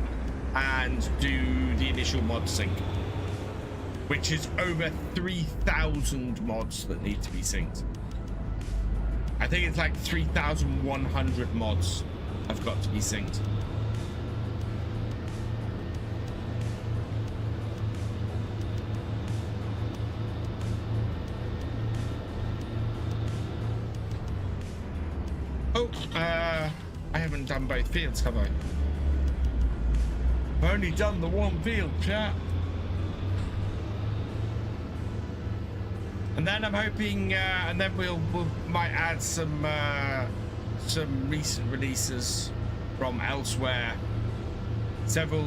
Speaker 1: and do the initial mod sync, which is over 3,000 mods that need to be synced. I think it's like 3,100 mods have got to be synced. Oh, I haven't done both fields, have I? I've only done the one field, chat. And then I'm hoping, and then we'll might add some recent releases from elsewhere. Several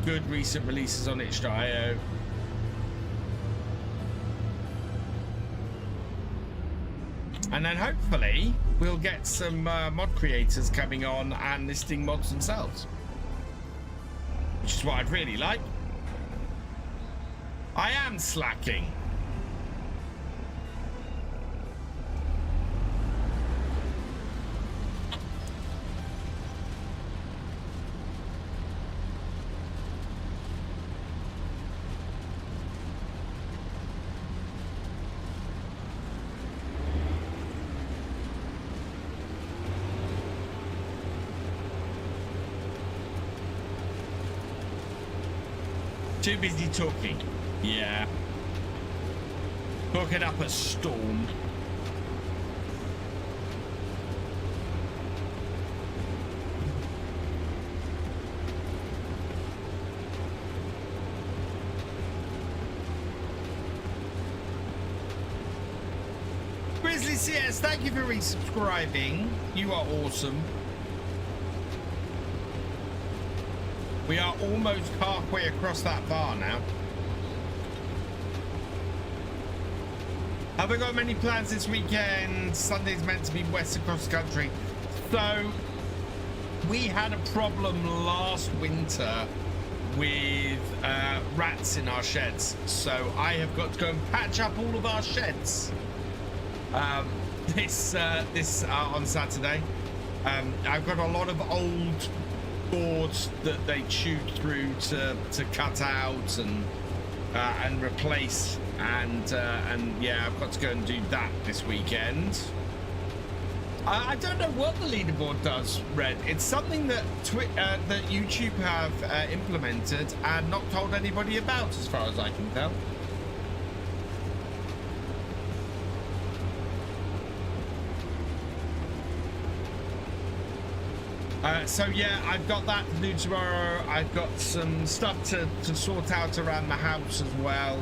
Speaker 1: good recent releases on itch.io. And then hopefully we'll get some mod creators coming on and listing mods themselves, which is what I'd really like. I am slacking. Too busy talking. Yeah. Talking up a storm. Grizzly CS, thank you for resubscribing. You are awesome. We are almost halfway across that bar now. Have I got many plans this weekend? Sunday's meant to be west across the country. So, we had a problem last winter with rats in our sheds. So, I have got to go and patch up all of our sheds this on Saturday. I've got a lot of old boards that they chewed through to cut out and replace, and yeah, I've got to go and do that this weekend. I don't know what the leaderboard does, Red. It's something that that YouTube have implemented and not told anybody about, as far as I can tell. So yeah, I've got that to do tomorrow. I've got some stuff to sort out around the house as well.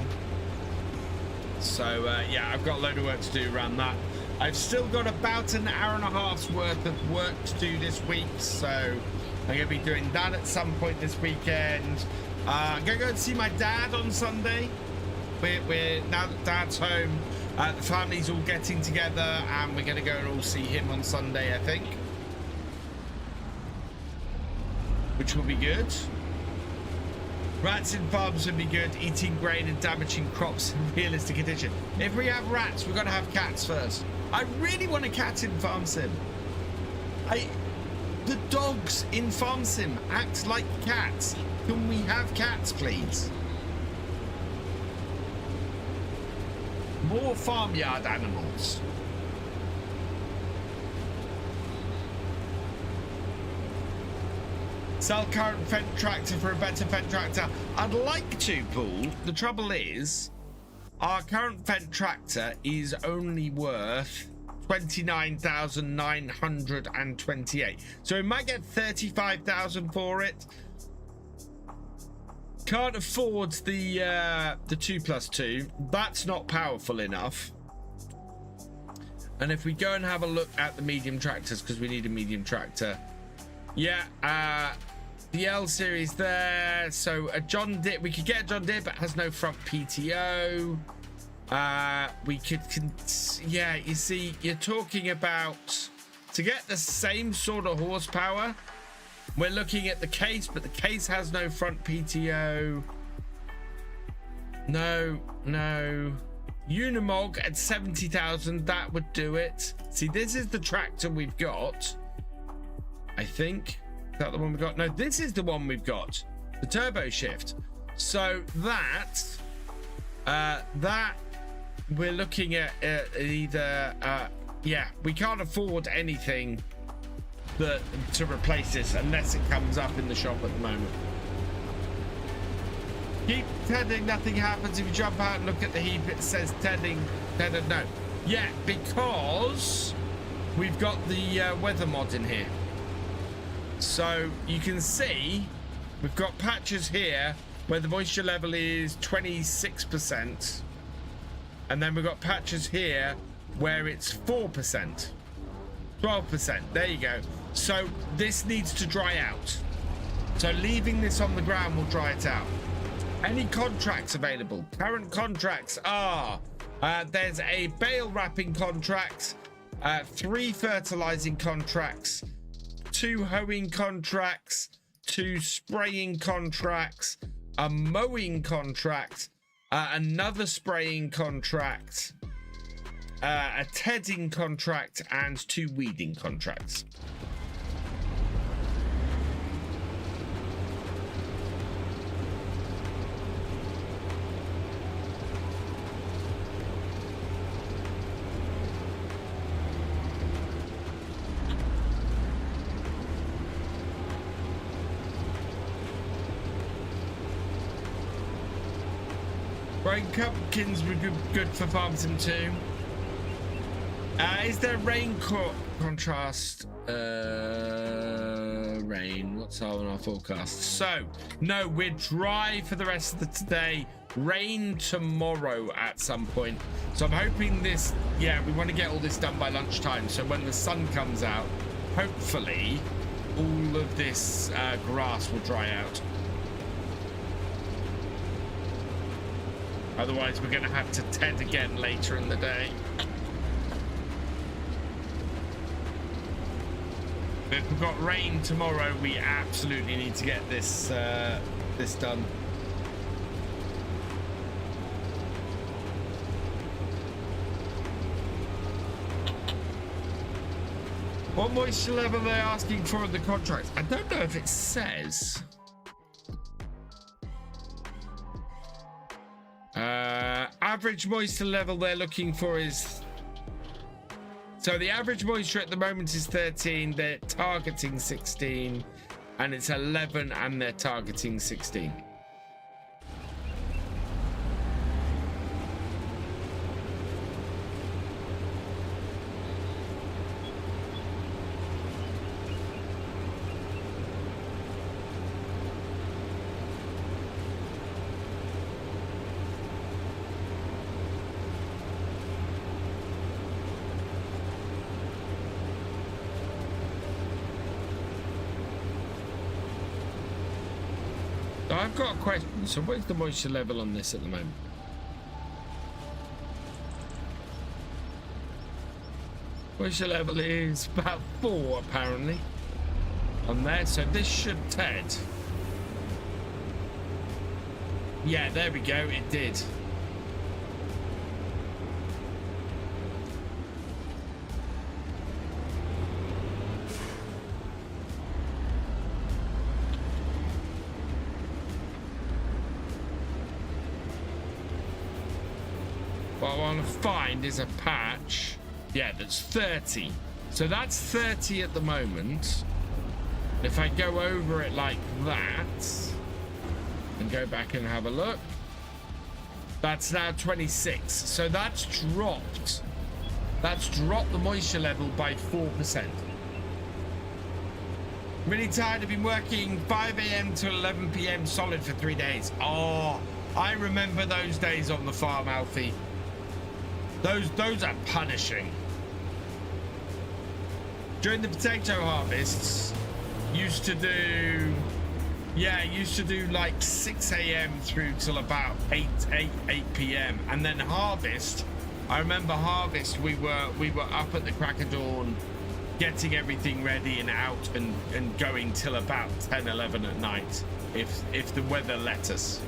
Speaker 1: So yeah, I've got a load of work to do around that. I've still got about an hour and a half's worth of work to do this week, so I'm going to be doing that at some point this weekend. I'm going to go and see my dad on Sunday. We're now that Dad's home, the family's all getting together, and we're going to go and all see him on Sunday, I think, which will be good. Rats in farms would be good. Eating grain and damaging crops in realistic condition. If we have rats, we're going to have cats first. I really want a cat in Farm Sim. The dogs in Farm Sim act like cats. Can we have cats, please? More farmyard animals. Sell current Fendt tractor for a better Fendt tractor. I'd like to, Paul. The trouble is, our current Fendt tractor is only worth 29,928. So we might get 35,000 for it. Can't afford the 2+2. That's not powerful enough. And if we go and have a look at the medium tractors, because we need a medium tractor. Yeah, the L series there. So a John Deere, we could get a John Deere, but has no front PTO. We could, yeah, you see, you're talking about to get the same sort of horsepower, we're looking at the case, but the case has no front PTO. No. Unimog at 70,000, that would do it. See, this is the tractor we've got. I think. Is that the one we got? No, this is the one we've got. The turbo shift. So that we're looking at either yeah, we can't afford anything to replace this unless it comes up in the shop at the moment. Keep tedding, nothing happens. If you jump out and look at the heap, it says tedding. No. Yeah, because we've got the weather mod in here. So you can see we've got patches here where the moisture level is 26%. And then we've got patches here where it's 4%. 12%. There you go. So this needs to dry out. So leaving this on the ground will dry it out. Any contracts available? Current contracts are there's a bale wrapping contract, 3 fertilizing contracts, 2 hoeing contracts, 2 spraying contracts, a mowing contract, another spraying contract, a tedding contract, and 2 weeding contracts. Rain Cupkins were good for Farm Sim 2. Is there rain contrast? Rain. What's on our forecast? So, no, we're dry for the rest of the today. Rain tomorrow at some point. So I'm hoping this, yeah, we want to get all this done by lunchtime. So when the sun comes out, hopefully all of this grass will dry out. Otherwise, we're going to have to ted again later in the day. If we've got rain tomorrow, we absolutely need to get this this done. What moisture level are they asking for in the contract? I don't know if it says. Average moisture level they're looking for is, so the average moisture at the moment is 13, they're targeting 16, and it's 11 and they're targeting 16. I've got a question. So what is the moisture level on this at the moment? Moisture level is about 4 apparently on there. So this should ted. Yeah, there we go. It did. What I want to find is a patch, yeah, that's 30. So that's 30 at the moment. If I go over it like that and go back and have a look, that's now 26. So that's dropped. That's dropped the moisture level by 4%. Really tired. I've been working 5 a.m. to 11 p.m. solid for 3 days. Oh, I remember those days on the farm, Alfie. Those are punishing. During the potato harvests, used to do like 6 a.m. through till about 8 p.m. and then harvest. I remember harvest, we were up at the crack of dawn getting everything ready and out and going till about 10, 11 at night, if the weather let us.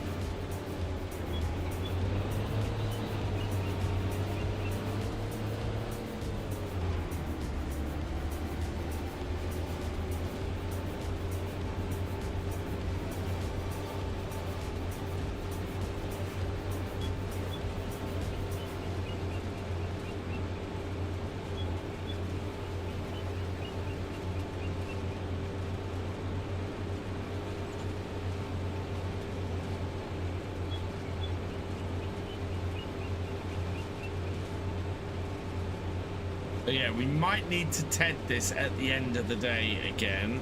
Speaker 1: But yeah, we might need to TED this at the end of the day again.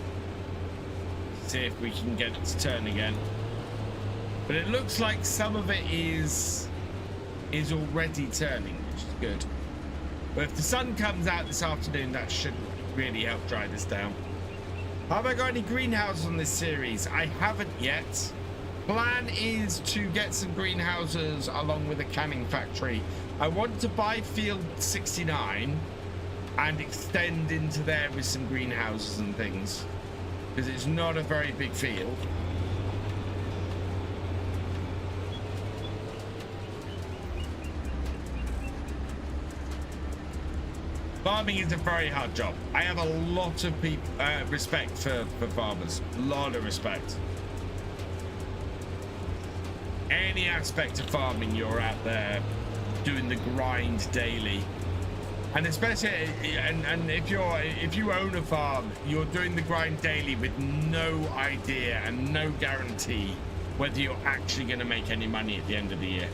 Speaker 1: See if we can get it to turn again. But it looks like some of it is already turning, which is good. But if the sun comes out this afternoon, that should really help dry this down. Have I got any greenhouses on this series? I haven't yet. Plan is to get some greenhouses along with a canning factory. I want to buy field 69 and extend into there with some greenhouses and things, because it's not a very big field. Farming is a very hard job. I have a lot of respect for farmers, a lot of respect. Any aspect of farming, you're out there doing the grind daily. And especially, and if you own a farm, you're doing the grind daily with no idea and no guarantee whether you're actually going to make any money at the end of the year.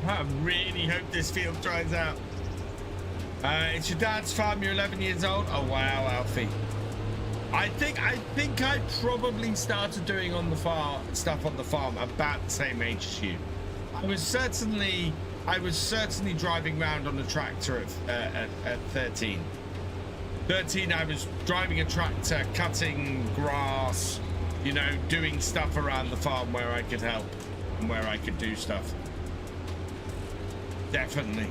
Speaker 1: I really hope this field dries out. It's your dad's farm. You're 11 years old. Oh wow, Alfie. I think I probably started doing on the farm stuff on the farm about the same age as you. I was certainly driving around on a tractor at 13. 13, I was driving a tractor, cutting grass, you know, doing stuff around the farm where I could help and where I could do stuff. Definitely.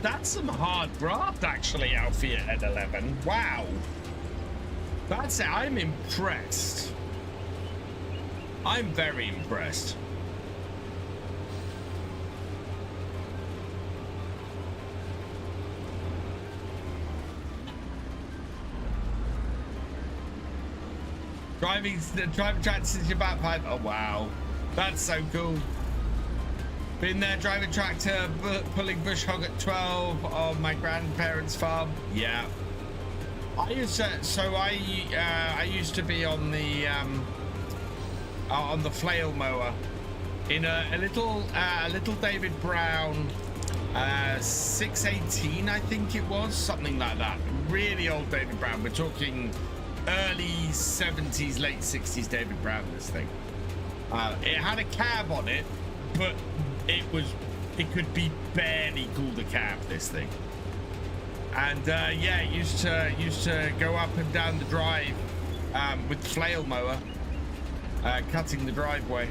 Speaker 1: That's some hard graft, actually, Alfie, at 11. Wow. That's it. I'm impressed. I'm very impressed. Driving tractor since you're about 5. Oh, wow. That's so cool. Been there driving tractor, pulling bush hog at 12 on my grandparents' farm. Yeah. I used to be on the flail mower in a little David Brown 618, I think it was, something like that. Really old David Brown. We're talking early 70s, late 60s David Brown. This thing. It had a cab on it, but it could be barely called a cab, this thing. And yeah, it used to go up and down the drive with the flail mower, cutting the driveway.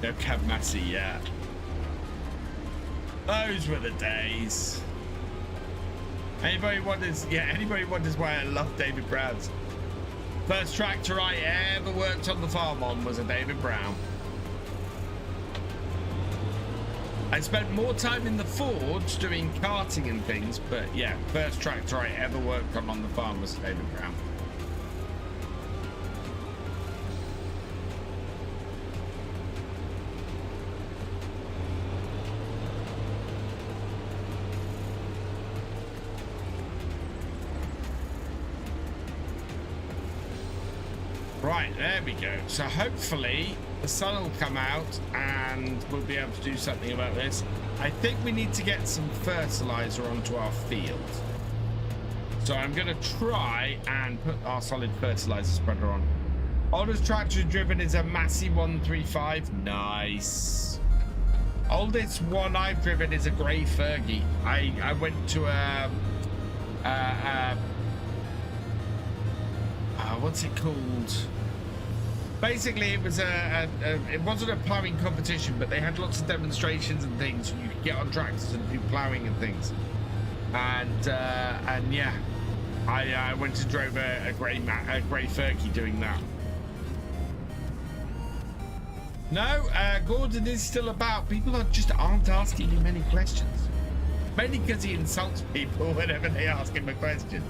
Speaker 1: No cab Massey, yeah. Those were the days. Anybody wonders why I love David Brown's? First tractor I ever worked on the farm on was a David Brown. I spent more time in the forge doing carting and things, but yeah, first tractor I ever worked on the farm was David Brown. Right, there we go. So hopefully the sun will come out and we'll be able to do something about this. I think we need to get some fertilizer onto our field. So I'm going to try and put our solid fertilizer spreader on. Oldest tractor driven is a Massey 135. Nice. Oldest one I've driven is a Grey Fergie. I went to what's it called? Basically, it was it wasn't a ploughing competition, but they had lots of demonstrations and things. You could get on tractors and do ploughing and things. And yeah, I went and drove a Grey Fergie doing that. No, Gordon is still about. People aren't asking him many questions. Mainly because he insults people whenever they ask him a question.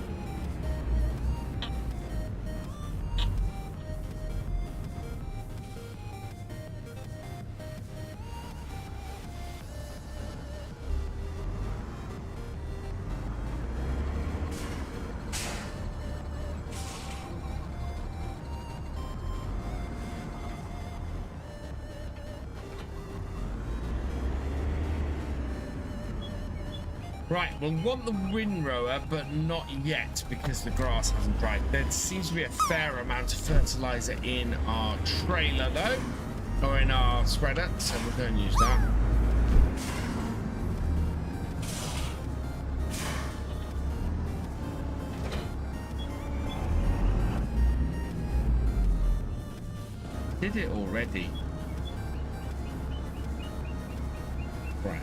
Speaker 1: Right, we'll want the windrower, but not yet because the grass hasn't dried. There seems to be a fair amount of fertilizer in our trailer though, or in our spreader, so we're going to use that. Did it already? Right.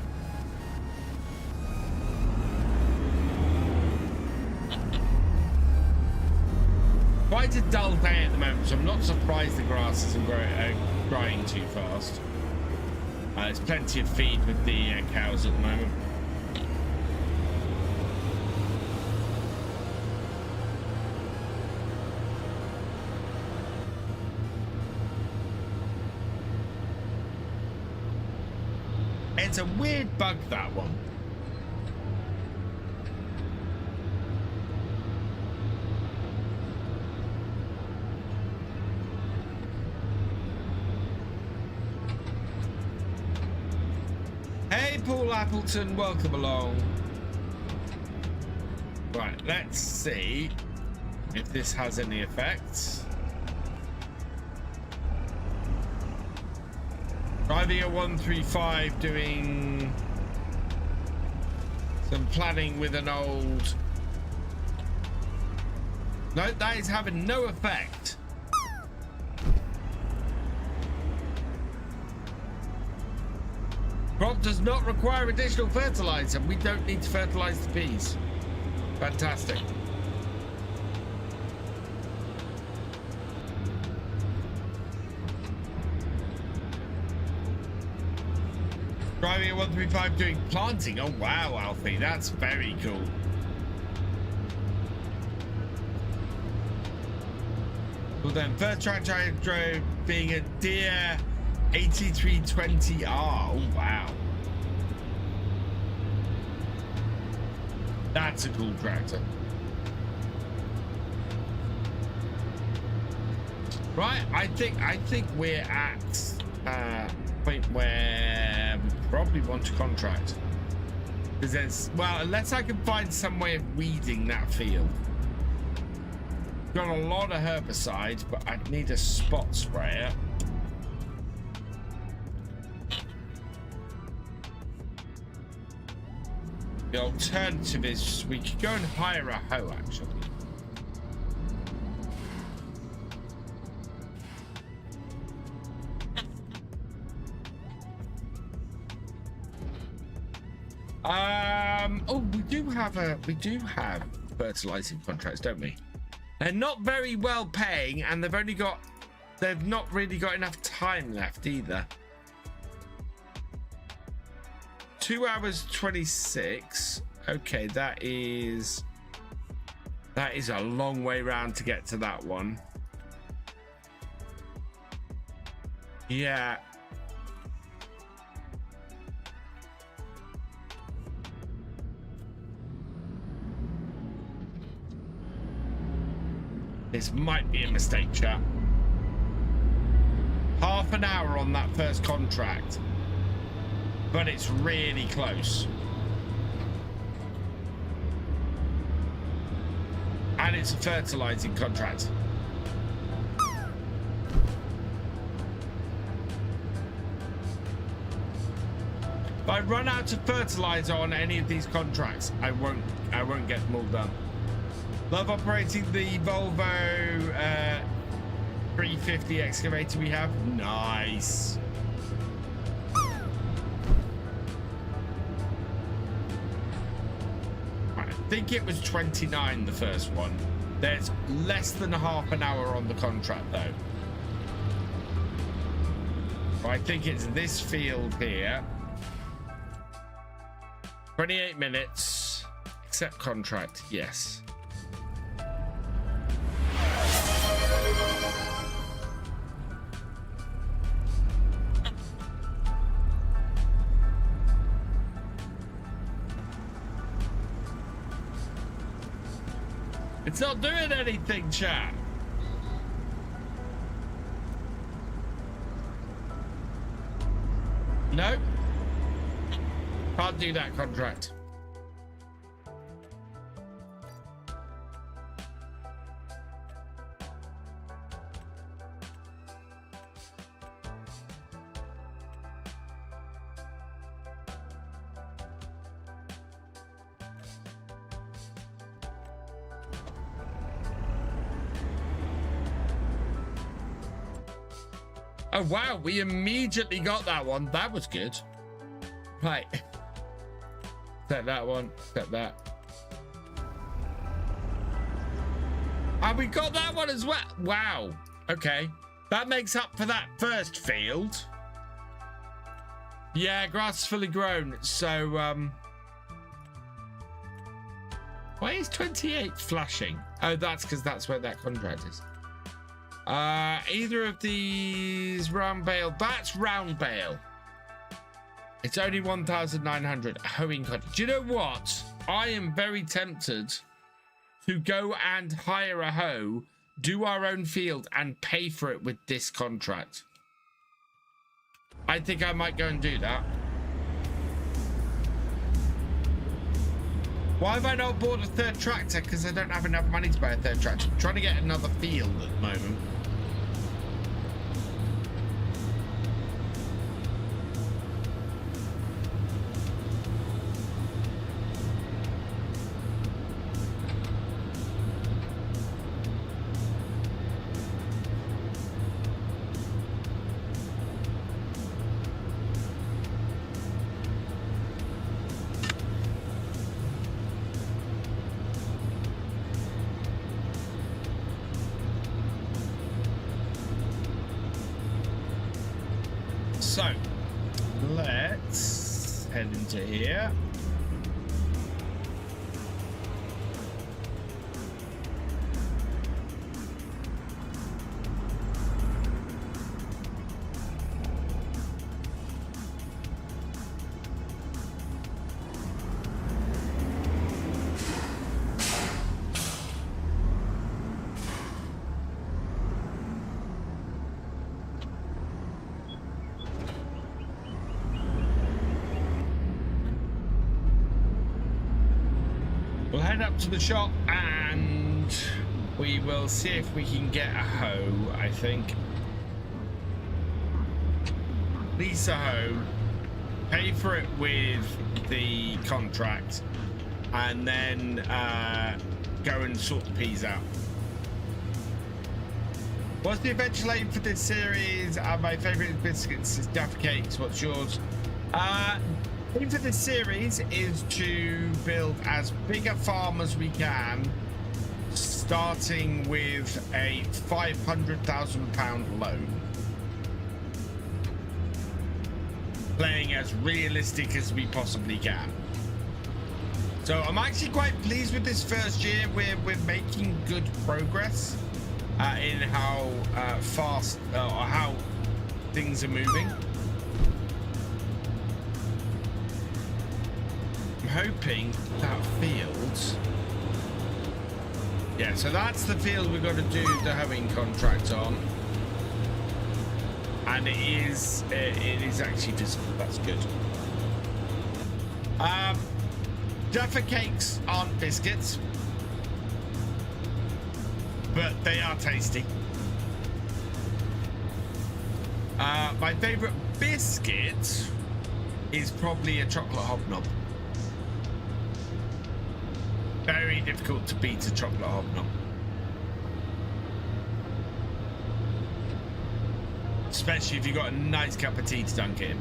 Speaker 1: Quite a dull day at the moment, so I'm not surprised the grass isn't growing too fast. There's plenty of feed with the cows at the moment. It's a weird bug, that one. Paul Appleton, welcome along. Right, let's see if this has any effects. Driving a 135, doing some planning with an old. No, that is having no effect. Crop does not require additional fertilizer. We don't need to fertilize the peas. Fantastic. Driving a 135 doing planting. Oh wow, Alfie, that's very cool. Well then, first tractor I drove being a Deere 8320R. Oh wow, that's a cool tractor. Right, I think we're at a point where we probably want to contract, because there's, well, unless I can find some way of weeding that field. Got a lot of herbicide, but I'd need a spot sprayer. The alternative is we could go and hire a hoe, actually. Oh, we do have fertilizing contracts, don't we? They're not very well paying, and they've not really got enough time left either. 2 hours 26. Okay, that is a long way round to get to that one. Yeah. This might be a mistake, chat. Half an hour on that first contract, but it's really close. And it's a fertilizing contract. If I run out of fertilizer on any of these contracts, I won't get them all done. Love operating the Volvo 350 excavator we have. Nice. I think it was 29 the first one. There's less than half an hour on the contract though. I think it's this field here. 28 minutes. Accept contract. Yes. It's not doing anything, chat. Nope. Can't do that contract. Oh wow, we immediately got that one. That was good. Right. Set that one. Set that. And we got that one as well. Wow. Okay. That makes up for that first field. Yeah, grass is fully grown. So, why is 28 flashing? Oh, that's because that's where that contract is. Either of these round bale. That's round bale. It's only 1,900 hoeing contract. Do you know what? I am very tempted to go and hire a hoe, do our own field, and pay for it with this contract. I think I might go and do that. Why have I not bought a third tractor? Because I don't have enough money to buy a third tractor. I'm trying to get another field at the moment. So, let's head into here. We'll head up to the shop and we will see if we can get a hoe, I think. Lease a hoe, pay for it with the contract, and then go and sort the peas out. What's the eventual aim for this series? My favourite biscuits is Duff Cakes. What's yours? The aim for this series is to build as big a farm as we can, starting with a £500,000 loan. Playing as realistic as we possibly can. So I'm actually quite pleased with this first year. We're making good progress in how fast or how things are moving. I'm hoping that field. Yeah, so that's the field we've got to do the hoeing contract on. And it is actually visible. That's good. Jaffa cakes aren't biscuits, but they are tasty. My favorite biscuit is probably a chocolate hobnob. Very difficult to beat a chocolate hobnob. Especially if you've got a nice cup of tea to dunk it in.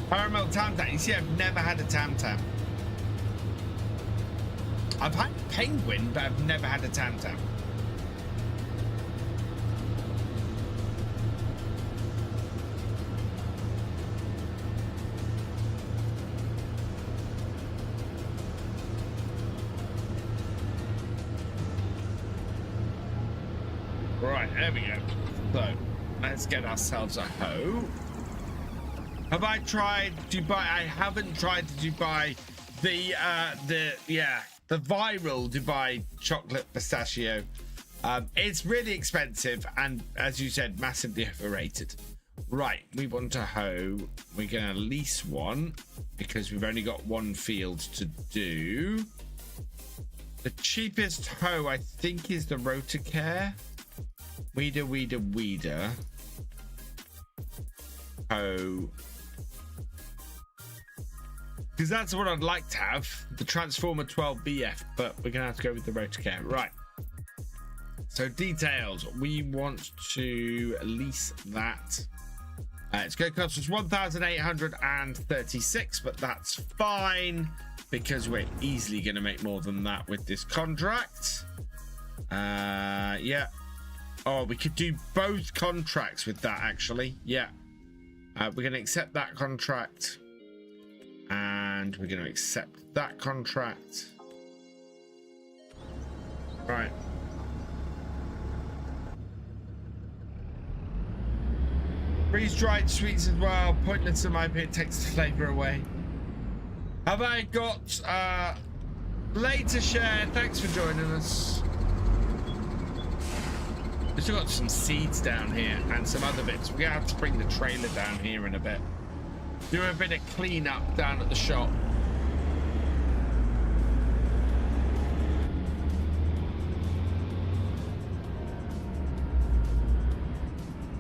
Speaker 1: Caramel Tam Tam. You see, I've never had a Tam Tam. I've had penguin, but I've never had a Tam Tam. Right, there we go. So, let's get ourselves a hoe. Have I tried Dubai? I haven't tried the Dubai, the viral Dubai chocolate pistachio. It's really expensive and, as you said, massively overrated. Right, we want a hoe. We're gonna lease one because we've only got one field to do. The cheapest hoe, I think, is the Rotacare. Weeder. Hoe. Because that's what I'd like to have, the Transformer 12BF, but we're going to have to go with the Rotacare. Right. So details. We want to lease that. It's going to cost us 1,836, but that's fine because we're easily going to make more than that with this contract. Yeah. Oh, we could do both contracts with that, actually. Yeah. We're going to accept that contract. And we're going to accept that contract. Right. Freeze-dried sweets as well. Pointless in my opinion. Takes the flavor away. Have I got later Cher? Thanks for joining us. We've still got some seeds down here and some other bits. We're going to have to bring the trailer down here in a bit. Do a bit of cleanup down at the shop.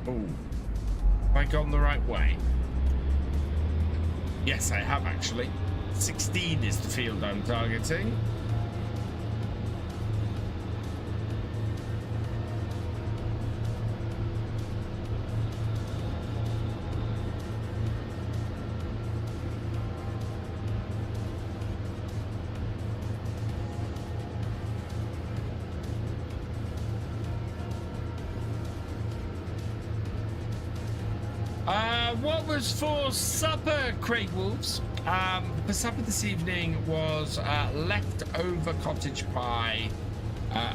Speaker 1: Oh, have I gone the right way? Yes, I have actually. 16 is the field I'm targeting. What was for supper, Craig Wolves? For supper this evening was leftover cottage pie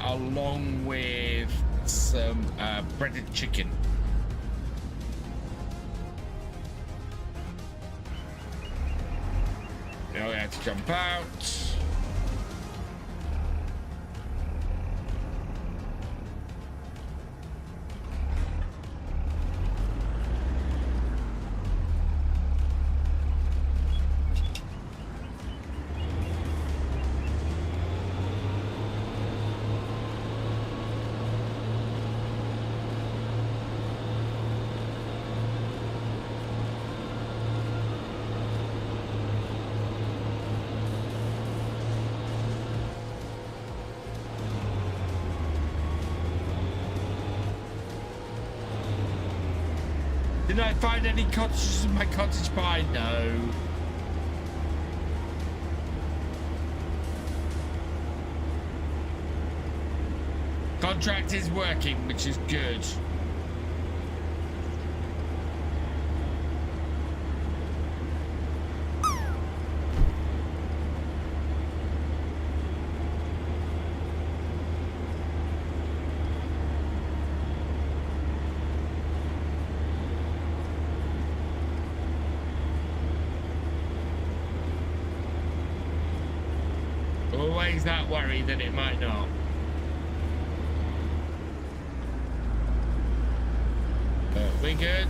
Speaker 1: along with some breaded chicken. Now we had to jump out. Did I find any cottages in my cottage pie? No. Contract is working, which is good. Always that worry that it might not. We good?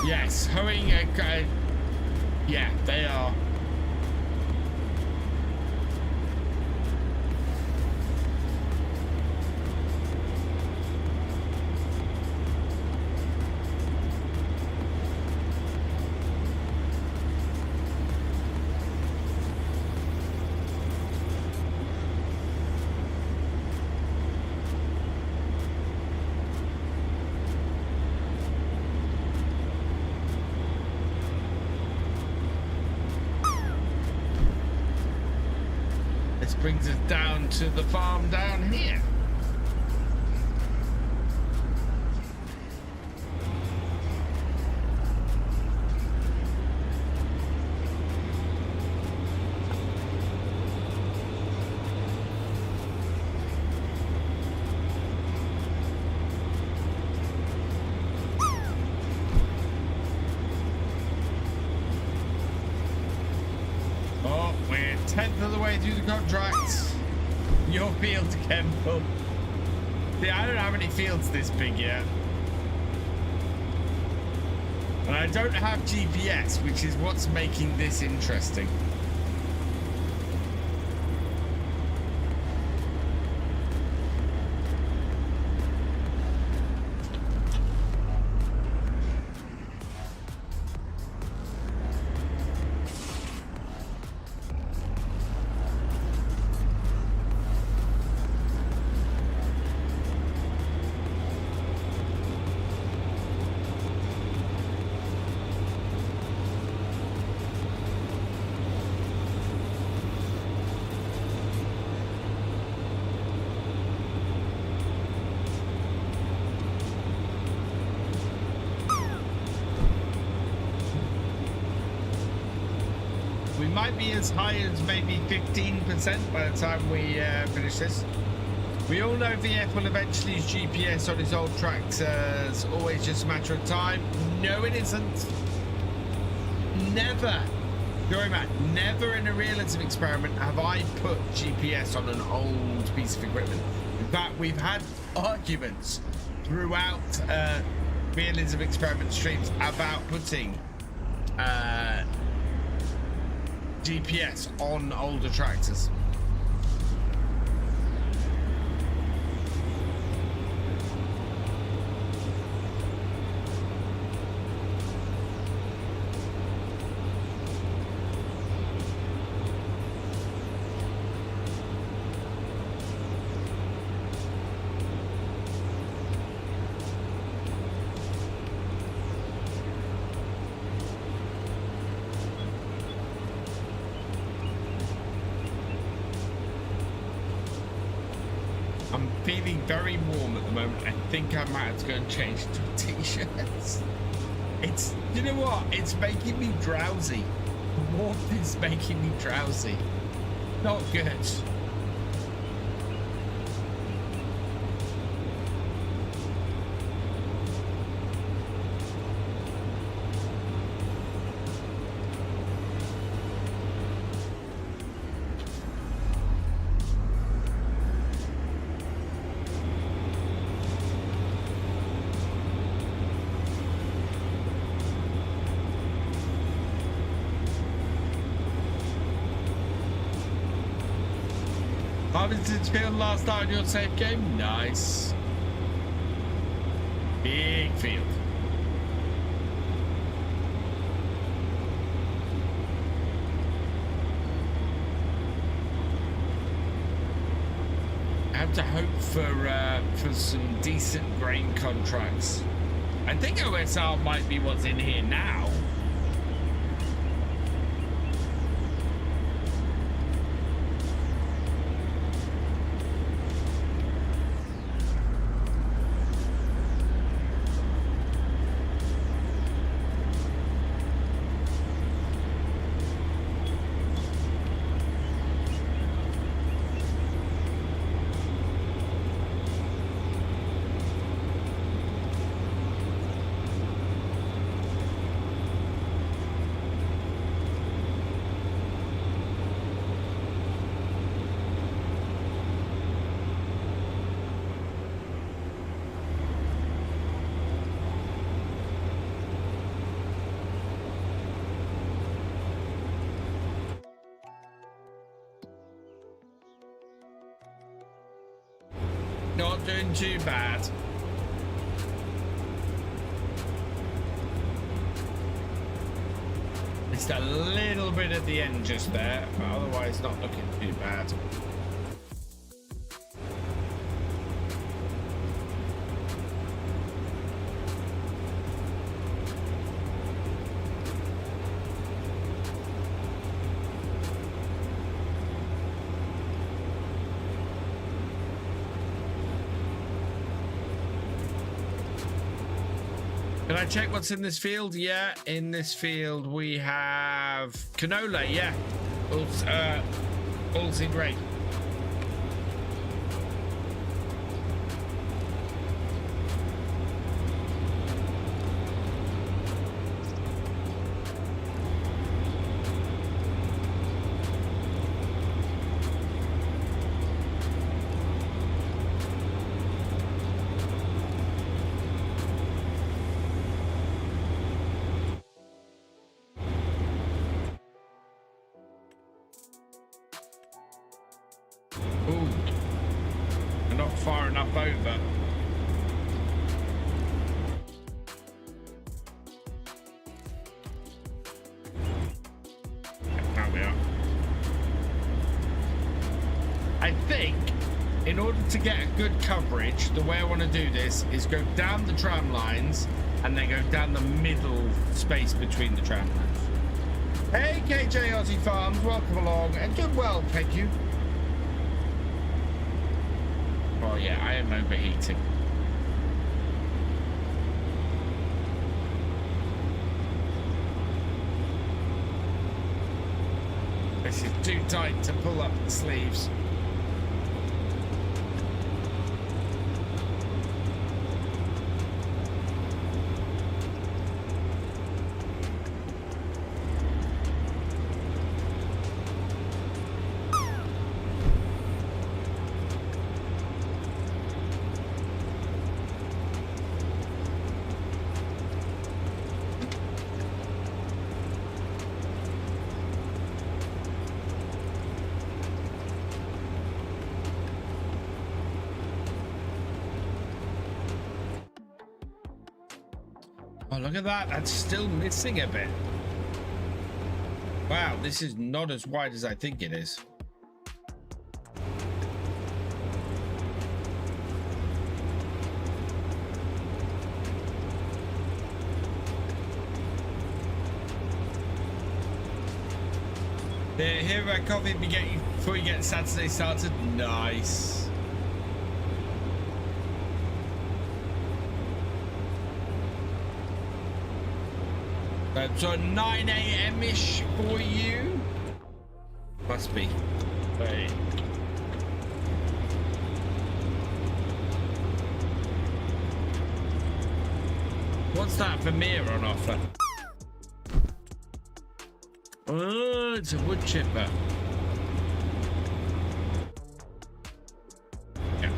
Speaker 1: Yes, hoeing. Yeah, they are. Brings us down to the farm down here. Oh, we're 10th of the way through the contract. Your field again, Paul. See, I don't have any fields this big yet. And I don't have GPS, which is what's making this interesting. Be as high as maybe 15% by the time we finish this. We all know VF will eventually use GPS on his old tracks. It's always just a matter of time. No, it isn't. Never, going back, never in a realism experiment have I put GPS on an old piece of equipment. In fact, we've had arguments throughout realism experiment streams about putting GPS on older tractors. Feeling very warm at the moment. I think I might have to go and change to a t-shirt. It's, you know what? It's making me drowsy. The warmth is making me drowsy. Not good. Harvested field last night on your safe game. Nice. Big field. have to hope for some decent grain contracts. I think OSR might be what's in here now. Not doing too bad. Just a little bit at the end just there, but otherwise not looking too bad. Can I check what's in this field? Yeah, in this field we have canola. Yeah, all's in great. The way I want to do this is go down the tram lines and then go down the middle space between the tram lines. Hey KJ Aussie Farms, welcome along and doing well, thank you. Oh yeah, I am overheating. This is too tight to pull up the sleeves. Look at that, that's still missing a bit. Wow, this is not as wide as I think it is. Here at coffee before you get Saturday started. Nice. So 9 a.m.-ish for you? Must be. Wait. What's that for Mir on offer? Oh, it's a wood chipper. Yeah.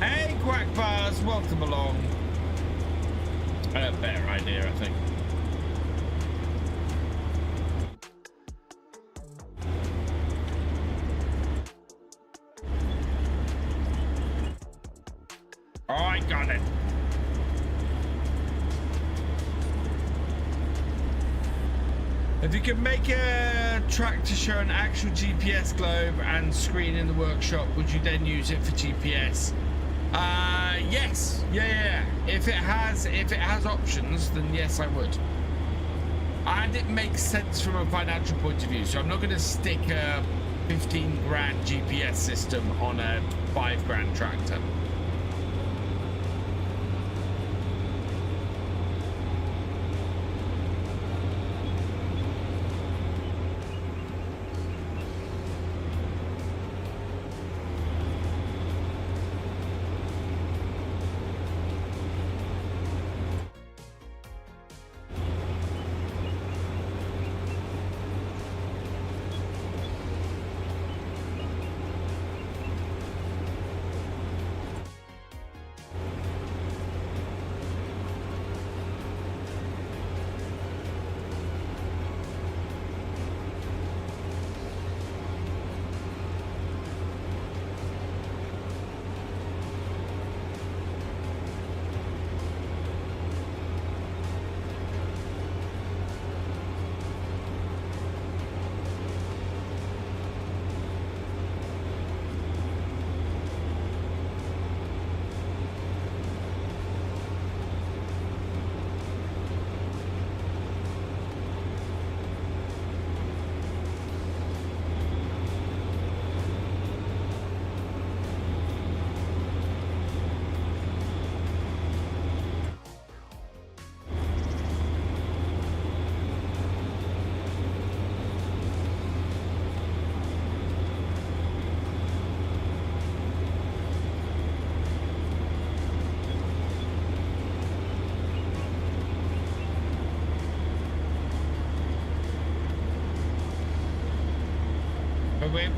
Speaker 1: Hey, Quack Bars, welcome along. I have a better idea, I think. Oh, I got it. If you could make a track to show an actual GPS globe and screen in the workshop, would you then use it for GPS? Yes. Yeah. If it has options, then yes, I would. And it makes sense from a financial point of view. So I'm not going to stick a 15 grand GPS system on a 5 grand tractor.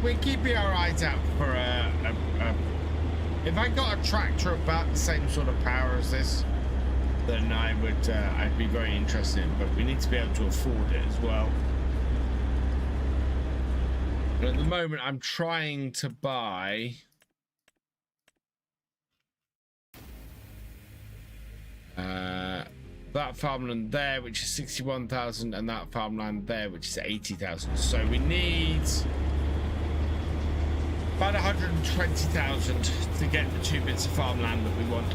Speaker 1: We're keeping our eyes out for if I got a tractor about the same sort of power as this, then I'd be very interested in, but we need to be able to afford it as well. But at the moment I'm trying to buy that farmland there, which is 61,000, and that farmland there, which is 80,000. So we need about 120,000 to get the 2 bits of farmland that we want.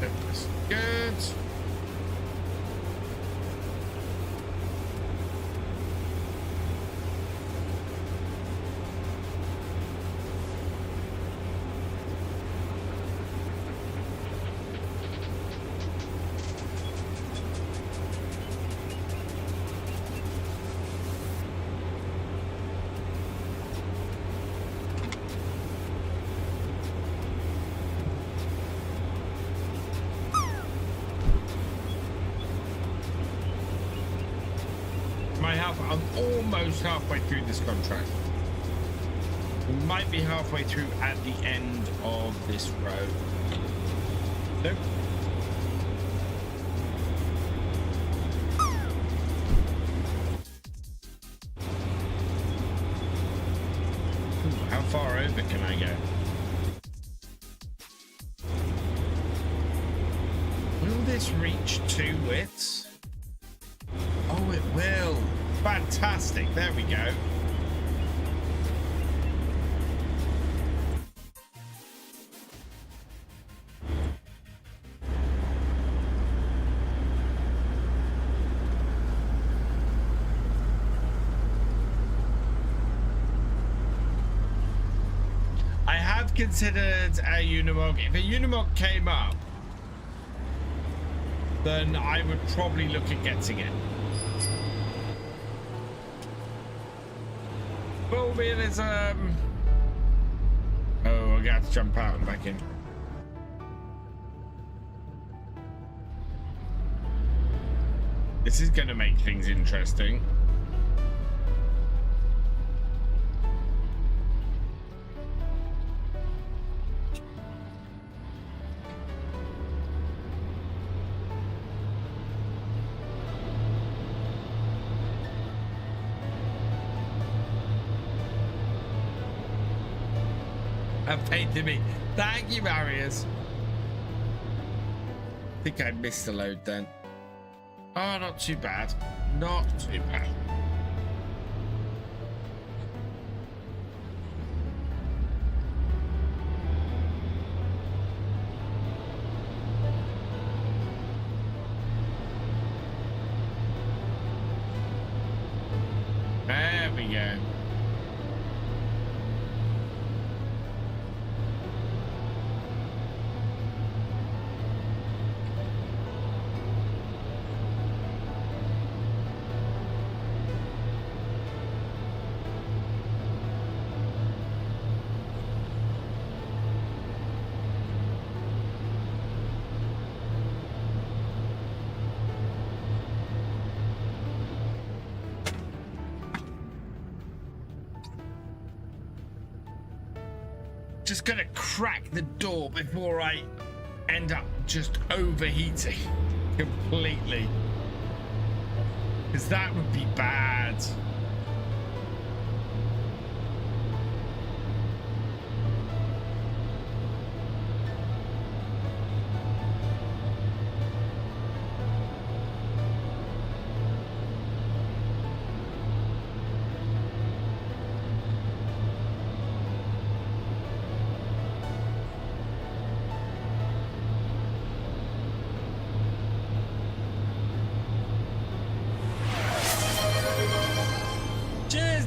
Speaker 1: That's good. I'm almost halfway through this contract. We might be halfway through at the end of this road. Nope. Ooh, how far over can I go? Will this reach 2 widths? Oh, it will. Fantastic. There we go. I have considered a Unimog. If a Unimog came up, then I would probably look at getting it. Full realism. Oh, I got to jump out and back in. This is going to make things interesting. A pain to me. Thank you, Marius. I think I missed a load then. Oh, not too bad. Not too bad. There we go. Just gonna crack the door before I end up just overheating completely, because that would be bad.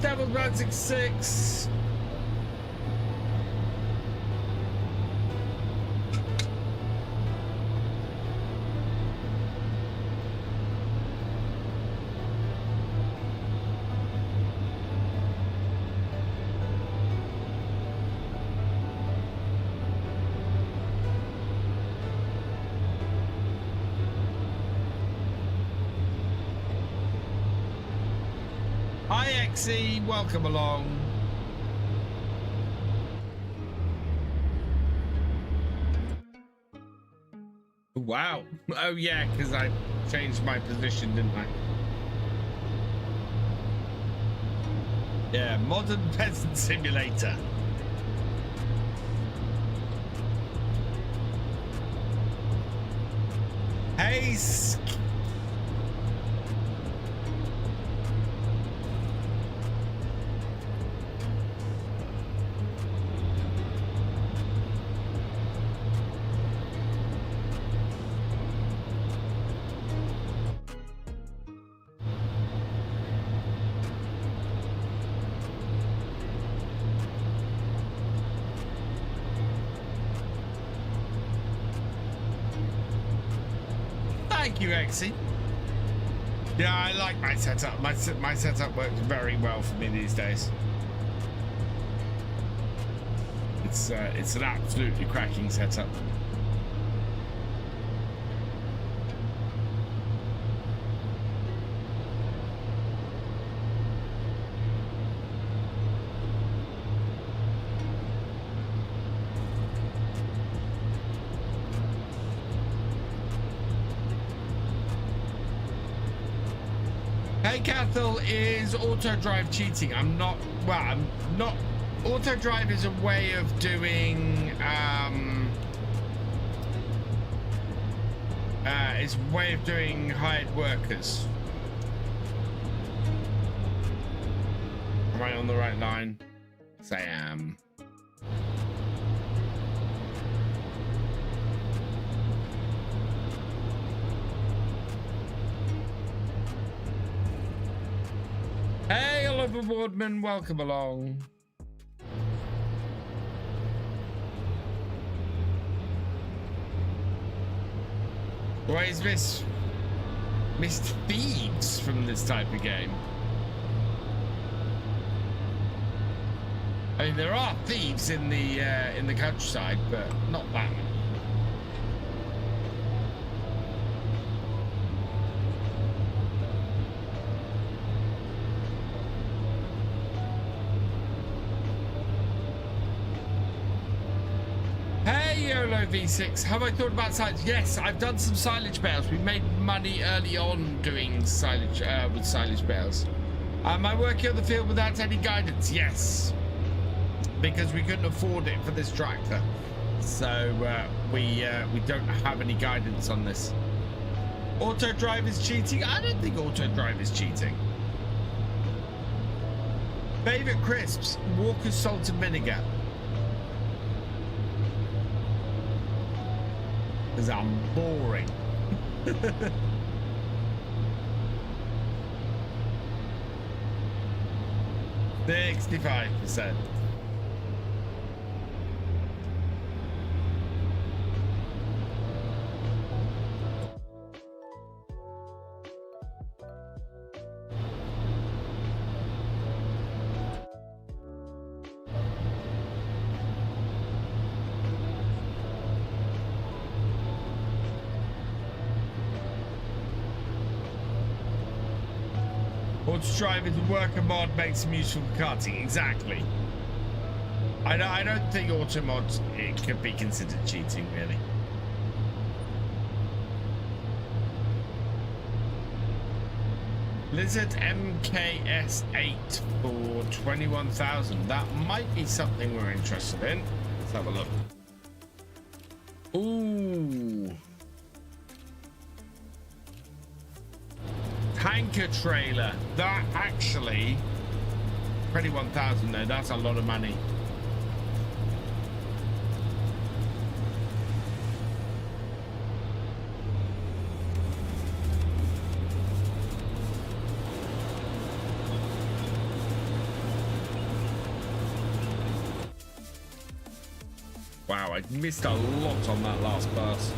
Speaker 1: Devil 166. Hi XE, welcome along. Wow. Oh yeah, because I changed my position, didn't I? Yeah, modern peasant simulator. Hey, Thank you, Exy. Yeah, I like my setup. My setup works very well for me these days. It's an absolutely cracking setup. Hey Cathal, is auto drive cheating? I'm not. Auto drive is a way of doing it's a way of doing hired workers. Am I on the right line? Yes, I am. Hey, Oliver Wardman, welcome along. Why is this missed thieves from this type of game? I mean, there are thieves in the countryside, but not that many. YOLO V6, have I thought about silage? Yes, I've done some silage bales. We made money early on doing silage with silage bales. Am I working on the field without any guidance? Yes. because we couldn't afford it for this tractor. So we don't have any guidance on this. Auto drive is cheating? I don't think auto drive is cheating. Favorite crisps, Walker's salt and vinegar. Because I'm boring. 65%. Drive is a worker mod, makes them useful for karting. Exactly. I don't think auto mod it could be considered cheating, really. Blizzard MKS8 for 21,000. That might be something we're interested in. Let's have a look. Ooh. Tanker trailer. That actually 21,000 there. That's a lot of money. Wow, I missed a lot on that last pass.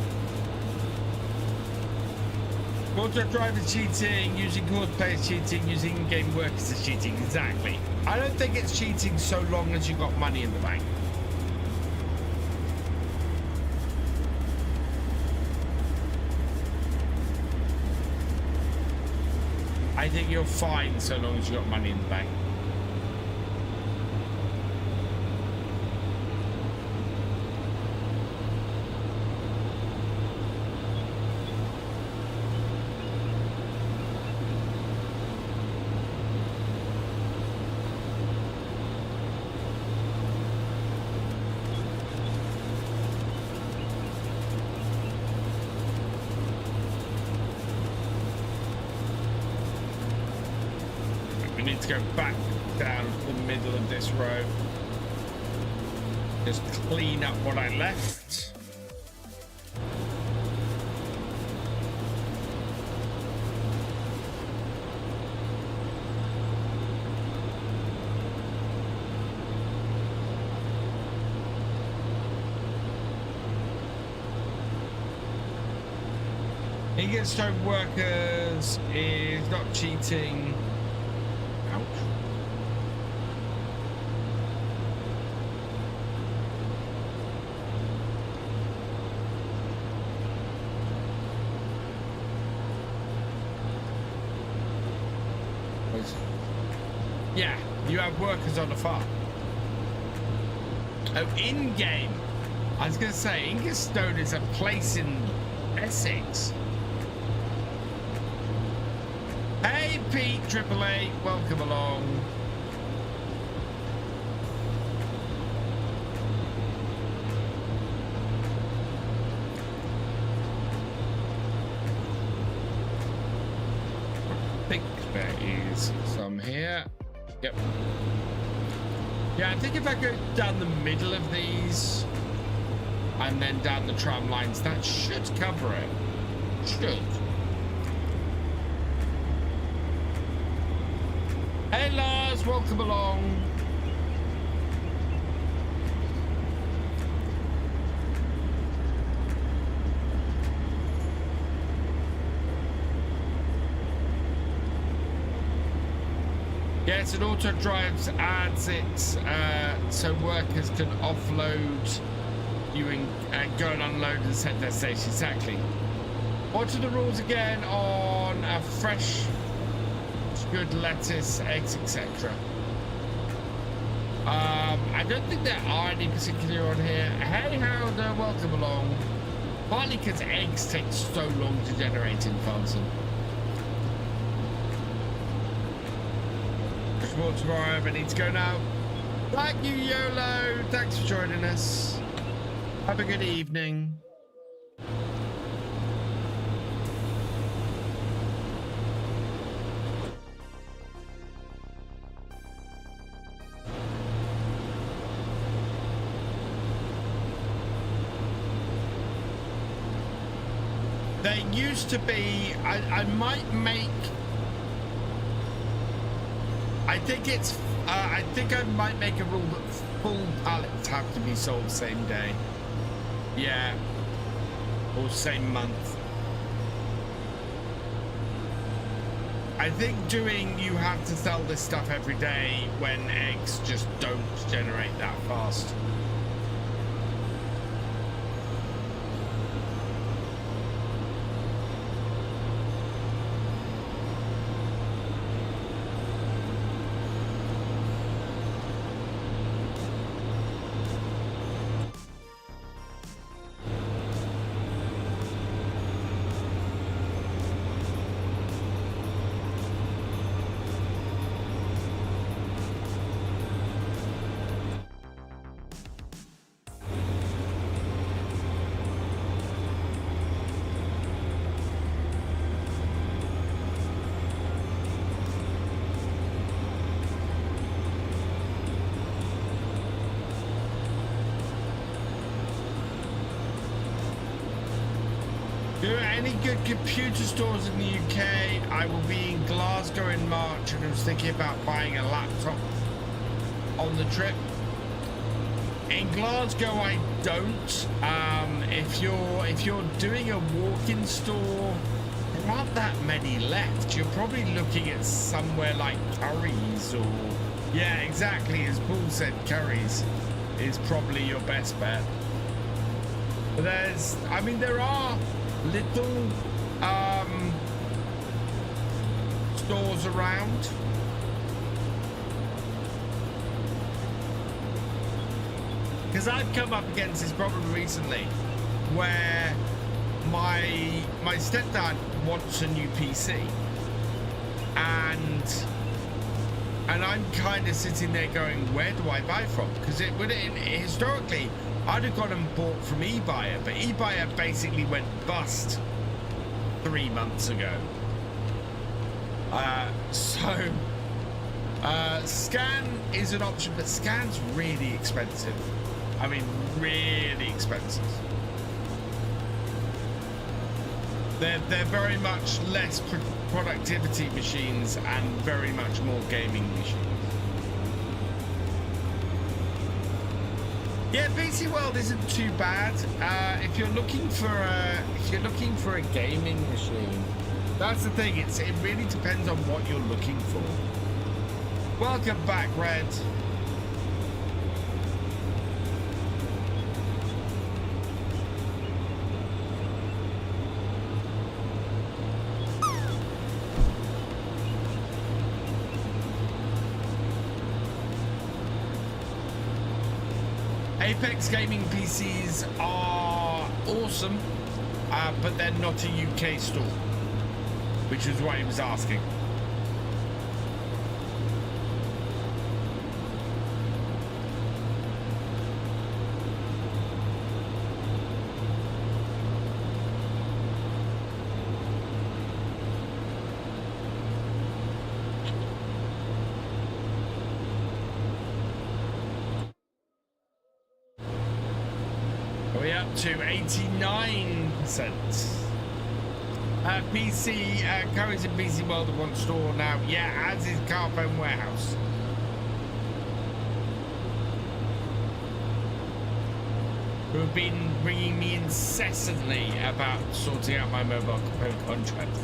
Speaker 1: Auto drive is cheating, using course play is cheating, using in-game workers is cheating. Exactly. I don't think it's cheating so long as you've got money in the bank. I think you're fine so long as you've got money in the bank. Go back down the middle of this row. Just clean up what I left. Ingetstone workers is not cheating. Yeah, you have workers on the farm. Oh, in-game. I was going to say, Ingerstone is a place in Essex. Hey, Pete, AAA, welcome along. I think there is some here. Yep. Yeah, I think if I go down the middle of these and then down the tram lines, that should cover it. Should. Hey Lars, welcome along. Yes, and auto drives adds it so workers can offload you and go and unload and set their station. Exactly. What are the rules again on a fresh, good lettuce, eggs, etc.? I don't think there are any particular on here. Hey, Haraldur, welcome along. Partly because eggs take so long to generate in Farmson. More tomorrow, but need to go now. Thank you, YOLO. Thanks for joining us. Have a good evening. There used to be, I might make, I think I might make a rule that full pallets have to be sold same day. Yeah. Or same month. I think you have to sell this stuff every day when eggs just don't generate that fast. Any good computer stores in the UK? I will be in Glasgow in March and I was thinking about buying a laptop on the trip. In Glasgow I don't. If you're doing a walk-in store, there aren't that many left. You're probably looking at somewhere like Curry's or... Yeah, exactly, as Paul said, Curry's is probably your best bet. But there are little stores around. Because I've come up against this problem recently where my stepdad wants a new PC and I'm kind of sitting there going, where do I buy from? Because historically I'd have gone and bought from eBuyer, but eBuyer basically went bust 3 months ago. Scan is an option, but Scan's really expensive. I mean, really expensive. They're very much less productivity machines and very much more gaming machines. Yeah, PC World isn't too bad. If you're looking for a gaming machine, that's the thing. It really depends on what you're looking for. Welcome back, Red. Apex Gaming PCs are awesome, but they're not a UK store, which is what he was asking. To 89%. PC Curry's in PC World at one store now. Yeah, as is Carphone Warehouse. Who have been ringing me incessantly about sorting out my mobile component contract.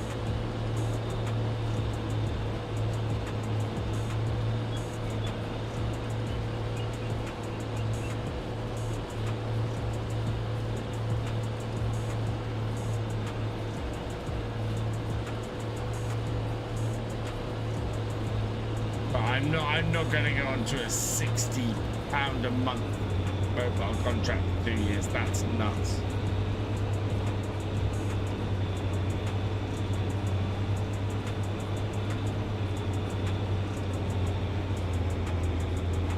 Speaker 1: I'm not going to go on to a £60 a month mobile contract for 2 years. That's nuts.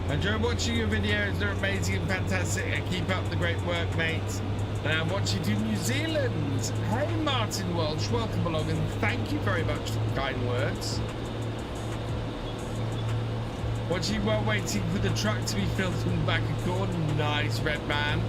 Speaker 1: I enjoy watching your videos. They're amazing and fantastic. And keep up the great work, mates. And I'm watching from New Zealand. Hey, Martin Welsh, welcome along, and thank you very much for the kind words. Watching while waiting for the truck to be filled from the back of corn. Nice, Red Man.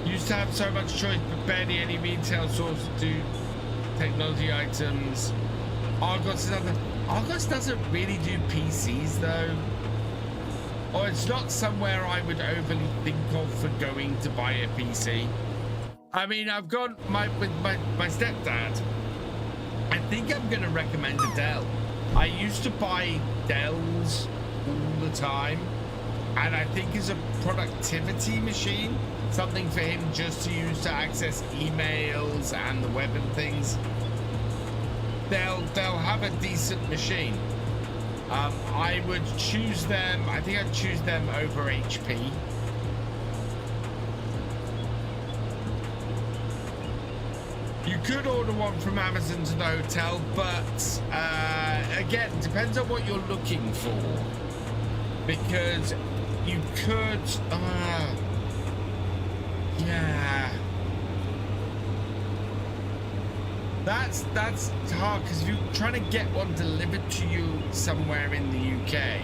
Speaker 1: Used to have so much choice, but barely any retail stores to do technology items. Argos doesn't really do PCs though. Or it's not somewhere I would overly think of for going to buy a PC. I mean, I've gone with my stepdad. I think I'm gonna recommend a Dell. I used to buy Dells all the time, and I think as a productivity machine, something for him just to use to access emails and the web and things, they'll have a decent machine. I would choose them. I think I'd choose them over HP. You could order one from Amazon to the hotel, but again, depends on what you're looking for, because you could yeah, that's hard, because if you're trying to get one delivered to you somewhere in the UK,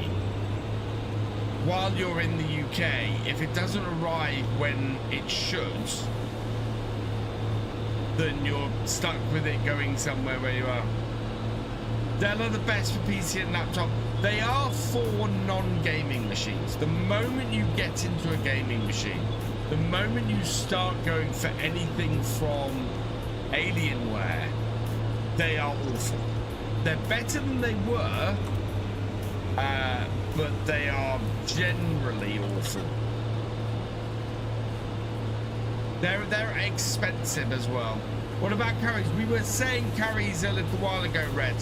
Speaker 1: while you're in the UK, if it doesn't arrive when it should, then you're stuck with it going somewhere where you are. Dell are the best for PC and laptop. They are for non-gaming machines. The moment you get into a gaming machine, the moment you start going for anything from Alienware, they are awful. They're better than they were, but they are generally awful. They're expensive as well. What about curries? We were saying curries a little while ago, Red.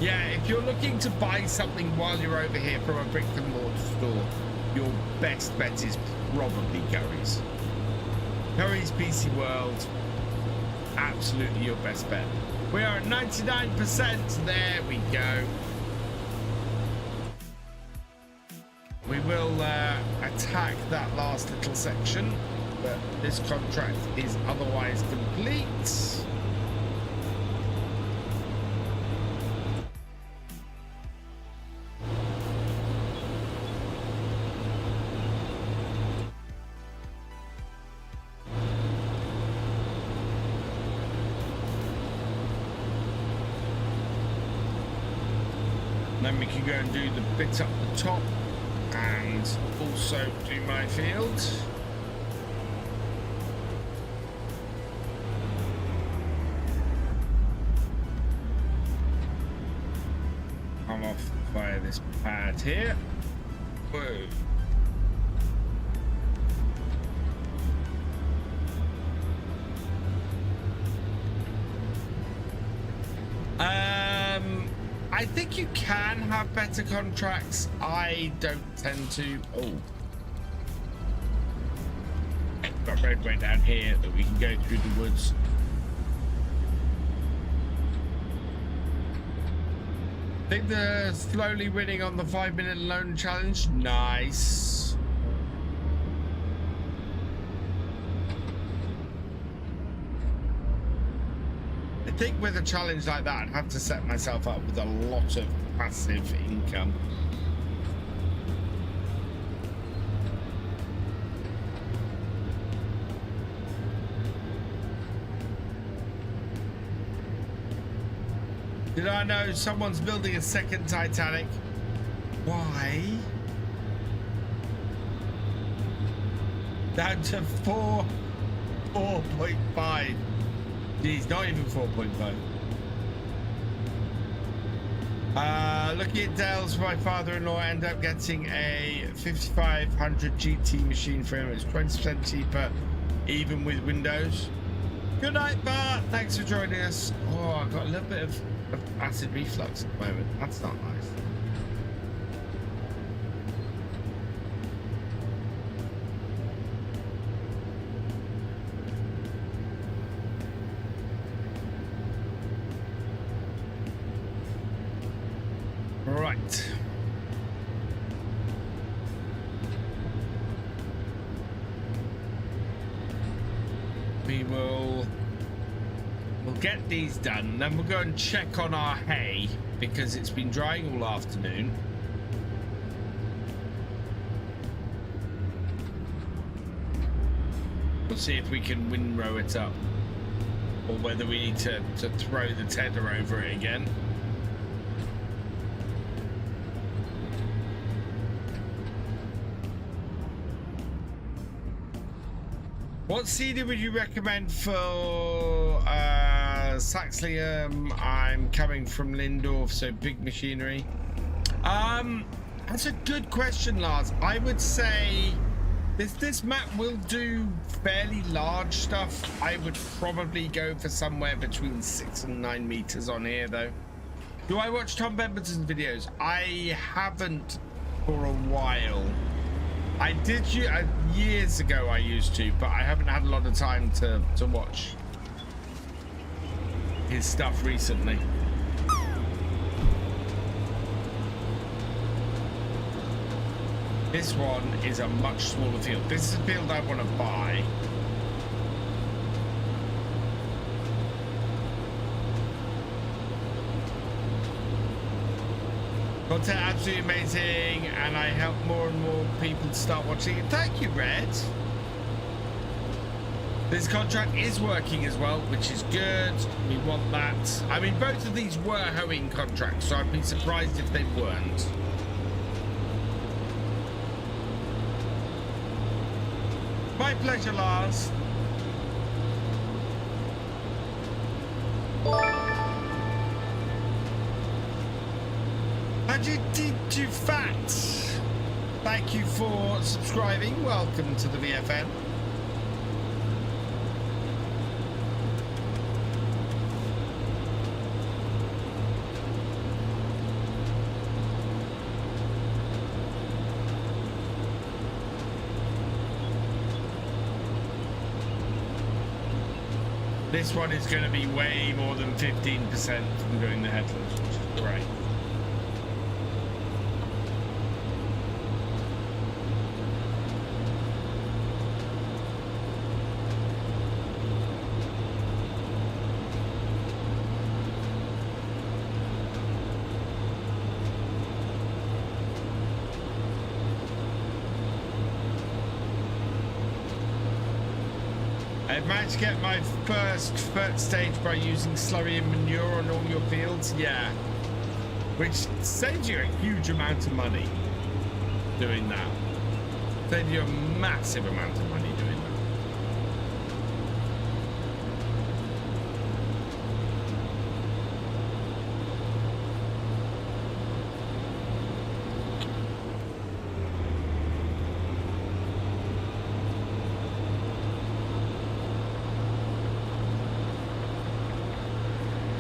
Speaker 1: Yeah, if you're looking to buy something while you're over here from a brick and mortar store, your best bet is probably Currys. Currys PC World, absolutely your best bet. We are at 99%. There we go. We will attack that last little section, but this contract is otherwise complete. Then we can go and do the bit up the top and also do my field. I'm off via this pad here. Whoa. I think you can have better contracts. I don't tend to. Oh, got roadway down here that we can go through the woods. I think they're slowly winning on the 5-minute loan challenge. Nice. I think with a challenge like that, I'd have to set myself up with a lot of passive income. Did I know someone's building a second Titanic? Why? Down to 4.5. Geez, not even 4.5. Looking at Dells for my father-in-law, I ended up getting a 5500 GT machine for him. It's 20% cheaper, even with Windows. Good night, Bart. Thanks for joining us. Oh, I've got a little bit of acid reflux at the moment. That's not nice. Right. We'll get these done, then we'll go and check on our hay because it's been drying all afternoon. We'll see if we can windrow it up or whether we need to throw the tether over it again. What seeder would you recommend for Saxlingham? I'm coming from Lindorf, so big machinery. That's a good question, Lars. I would say this map will do fairly large stuff. I would probably go for somewhere between 6 and 9 meters on here, though. Do I watch Tom Pemberton's videos? I haven't for a while. I did years ago. I used to, but I haven't had a lot of time to watch his stuff recently. This one is a much smaller field. This is a field I want to buy. Content absolutely amazing, and I help more and more people to start watching it. Thank you, Red. This contract is working as well, which is good. We want that. I mean, both of these were hoeing contracts, so I'd be surprised if they weren't. My pleasure, Lars. Too fat. Thank you for subscribing. Welcome to the VFN. This one is going to be way more than 15% from doing the headlands, which is great. I've managed to get my first stage by using slurry and manure on all your fields. Yeah, which saves you a huge amount of money doing that. Saves you a massive amount of money doing that.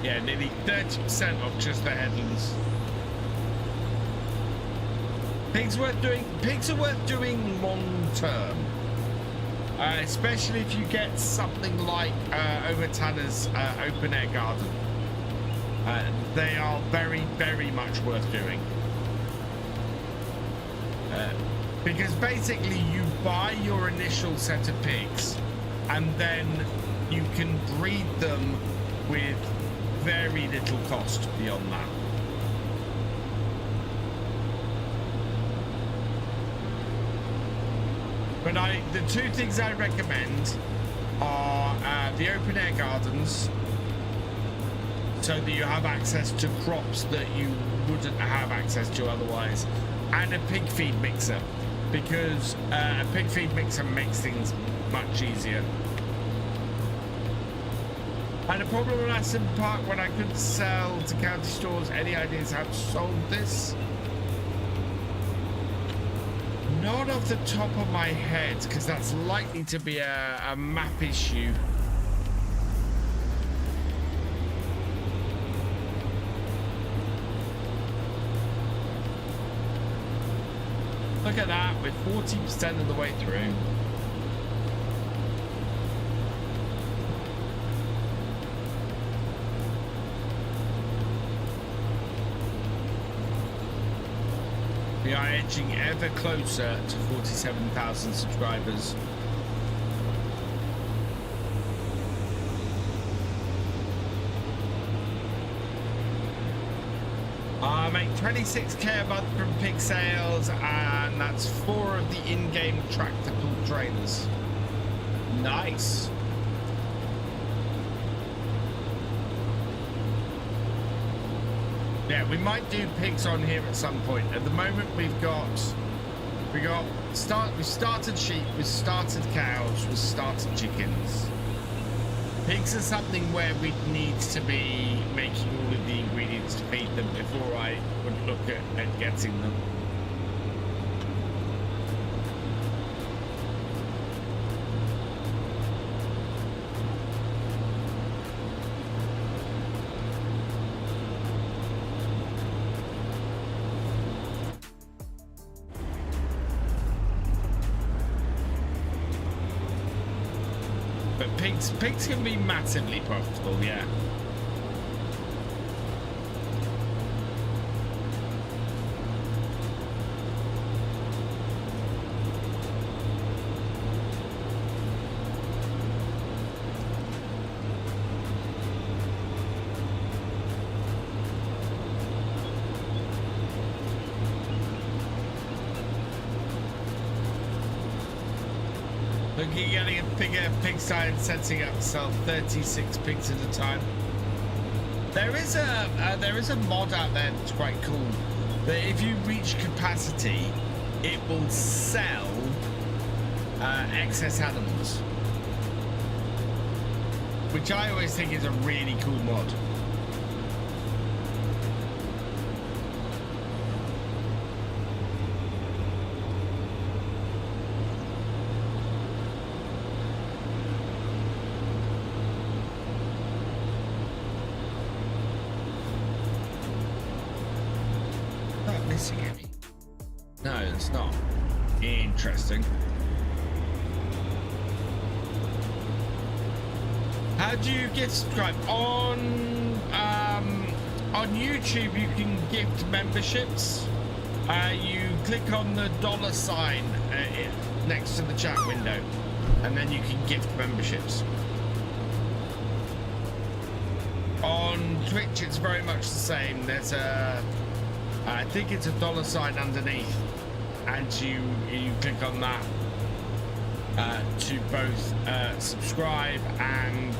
Speaker 1: Yeah, nearly 30% of just the headlands. Pigs are worth doing long term, especially if you get something like Overtanner's open air garden. They are very, very much worth doing. Because basically you buy your initial set of pigs and then you can breed them with very little cost beyond that. But the two things I recommend are the open air gardens, so that you have access to crops that you wouldn't have access to otherwise, and a pig feed mixer, because a pig feed mixer makes things much easier. And a problem in Aston Park when I couldn't sell to county stores. Any ideas how to solve this? Not off the top of my head, because that's likely to be a map issue. Look at that, we're 40% of the way through. We are edging ever closer to 47,000 subscribers. I make 26k a month from pig sales, and that's 4 of the in-game tractor pull trailers. Nice. Yeah, we might do pigs on here at some point. At the moment, we started sheep, we started cows, we started chickens. Pigs are something where we'd need to be making all of the ingredients to feed them before I would look at getting them. Pigs can be massively profitable, yeah. Looking at getting a bigger pigsty and setting up to sell 36 pigs at a time. There is a mod out there that's quite cool. That if you reach capacity, it will sell excess animals, which I always think is a really cool mod. No, it's not. Interesting. How do you get subscribed? On YouTube, you can gift memberships. You click on the $sign next to the chat window, and then you can gift memberships. On Twitch, it's very much the same. There's a I think it's a $sign underneath, and you click on that to both subscribe and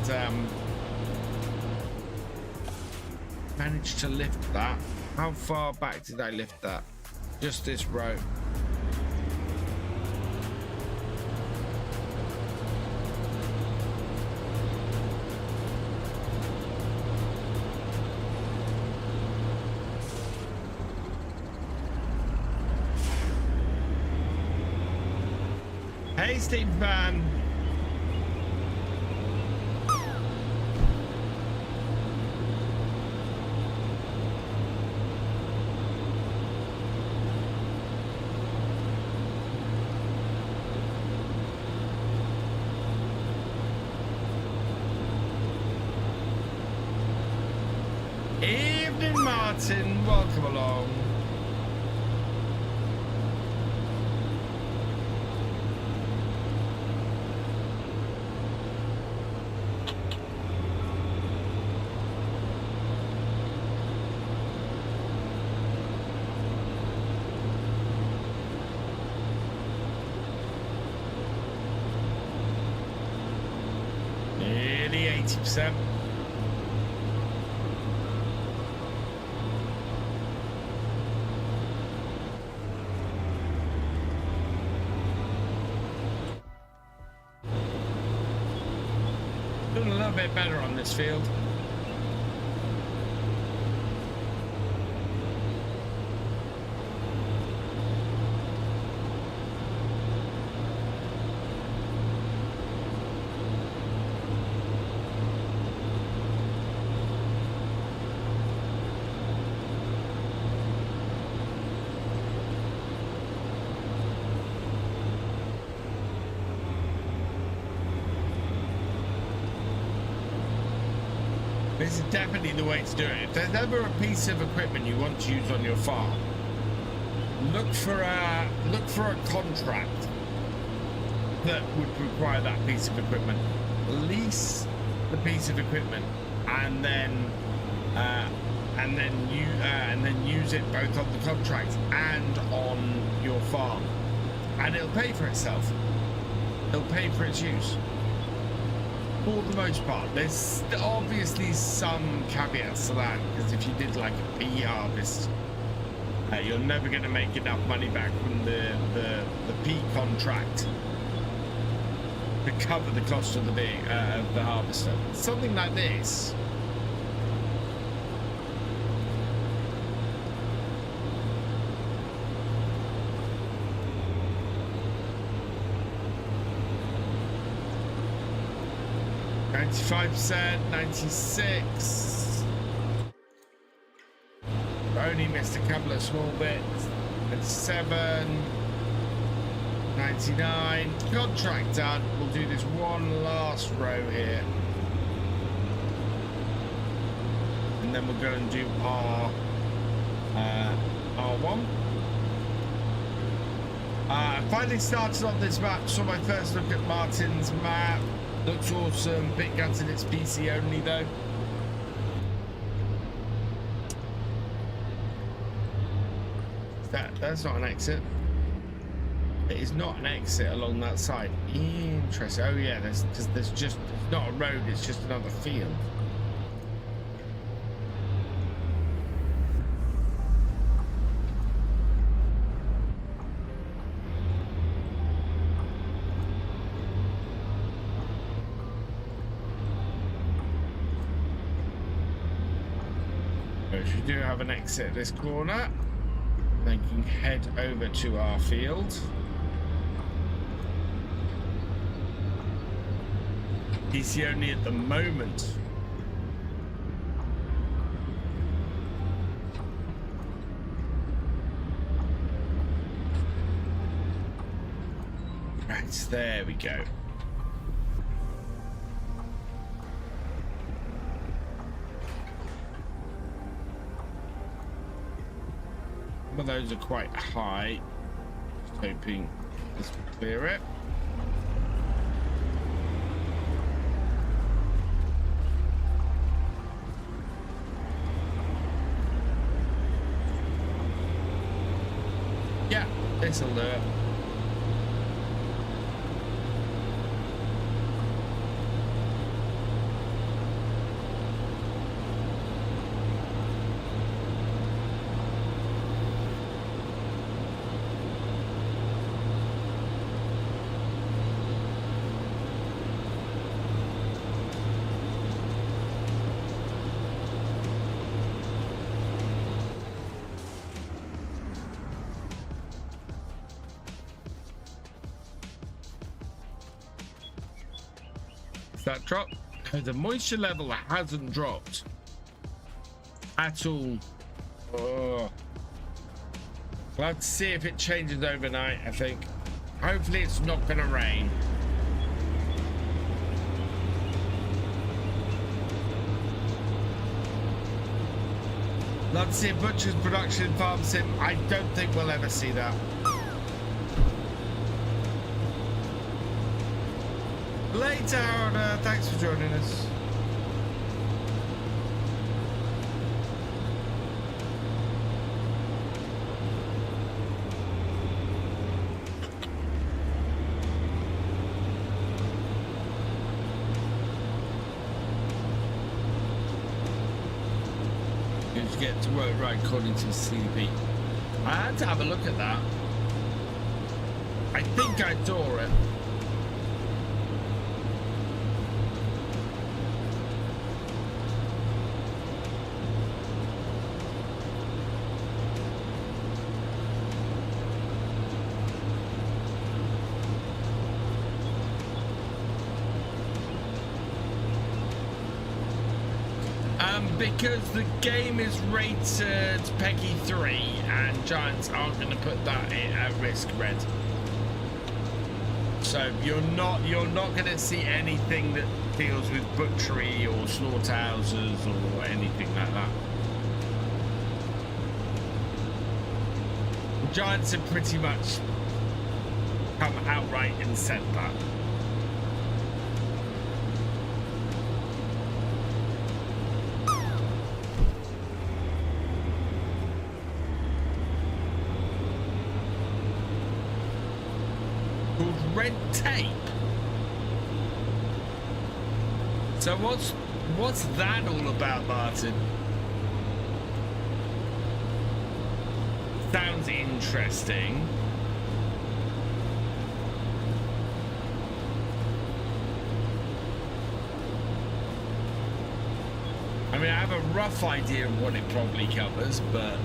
Speaker 1: manage to lift that. How far back did I lift that? Just this row. Hey, Steve Van. Evening, Martin. Welcome along. Nearly 80%. Doing a little bit better on this field. This is definitely the way to do it. If there's ever a piece of equipment you want to use on your farm, look for a contract that would require that piece of equipment. Lease the piece of equipment, and then use it both on the contract and on your farm, and it'll pay for itself. It'll pay for its use for the most part. There's obviously some caveats to that, because if you did like a pea harvest, you're never going to make enough money back from the pea contract to cover the cost of the harvester. Something like this. %, 96. Only missed a couple of small bits. 97, 99. Contract done. We'll do this one last row here, and then we'll go and do our R1. I finally started on this map. Saw my first look at Martin's map. Looks awesome. Bit gutted it's PC only though. That's not an exit. It is not an exit along that side. Interesting. Oh yeah, there's just, it's not a road, it's just another field. We do have an exit at this corner. Then can head over to our field. PC only at the moment. Right, there we go. Some of those are quite high. Just hoping this will clear it. Yeah, this'll do it. That drop? The moisture level hasn't dropped at all. Oh. We'll have to see if it changes overnight, I think. Hopefully it's not going to rain. Love to see a butcher's production farm sim. I don't think we'll ever see that. Later, Haraldur. Thanks for joining us. Good to get to work right according to the CV. I had to have a look at that. I think I saw it. Because the game is rated Peggy 3 and Giants aren't going to put that at risk, Red. So you're not going to see anything that deals with butchery or slaughterhouses or anything like that. Giants have pretty much come outright and said that. Called red tape. So what's that all about, Martin? Sounds interesting. I mean, I have a rough idea of what it probably covers, but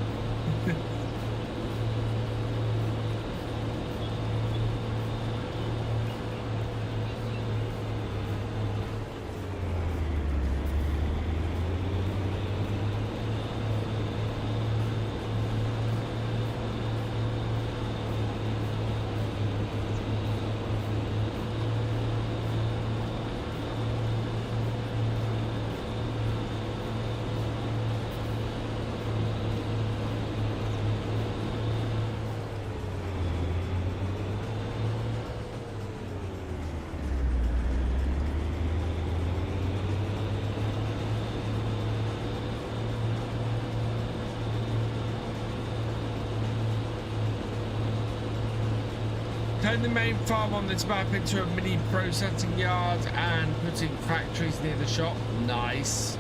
Speaker 1: turn the main farm on this map into a mini processing yard and putting factories near the shop. Nice.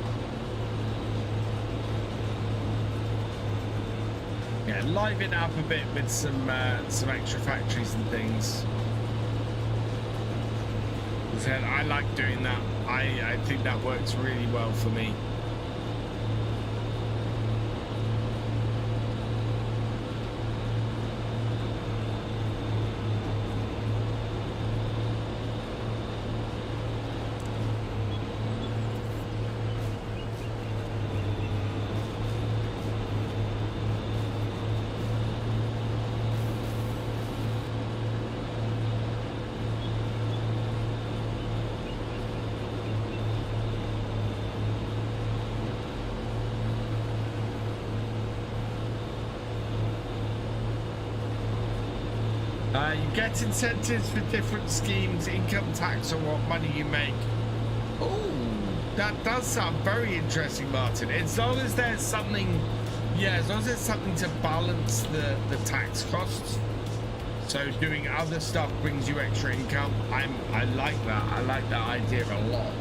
Speaker 1: Yeah, liven up a bit with some extra factories and things. As I said, I like doing that. I think that works really well for me. You get incentives for different schemes, income tax on what money you make. Oh, that does sound very interesting, Martin. As long as there's something, yeah, as long as there's something to balance the tax costs. So doing other stuff brings you extra income. I like that. I like that idea a lot.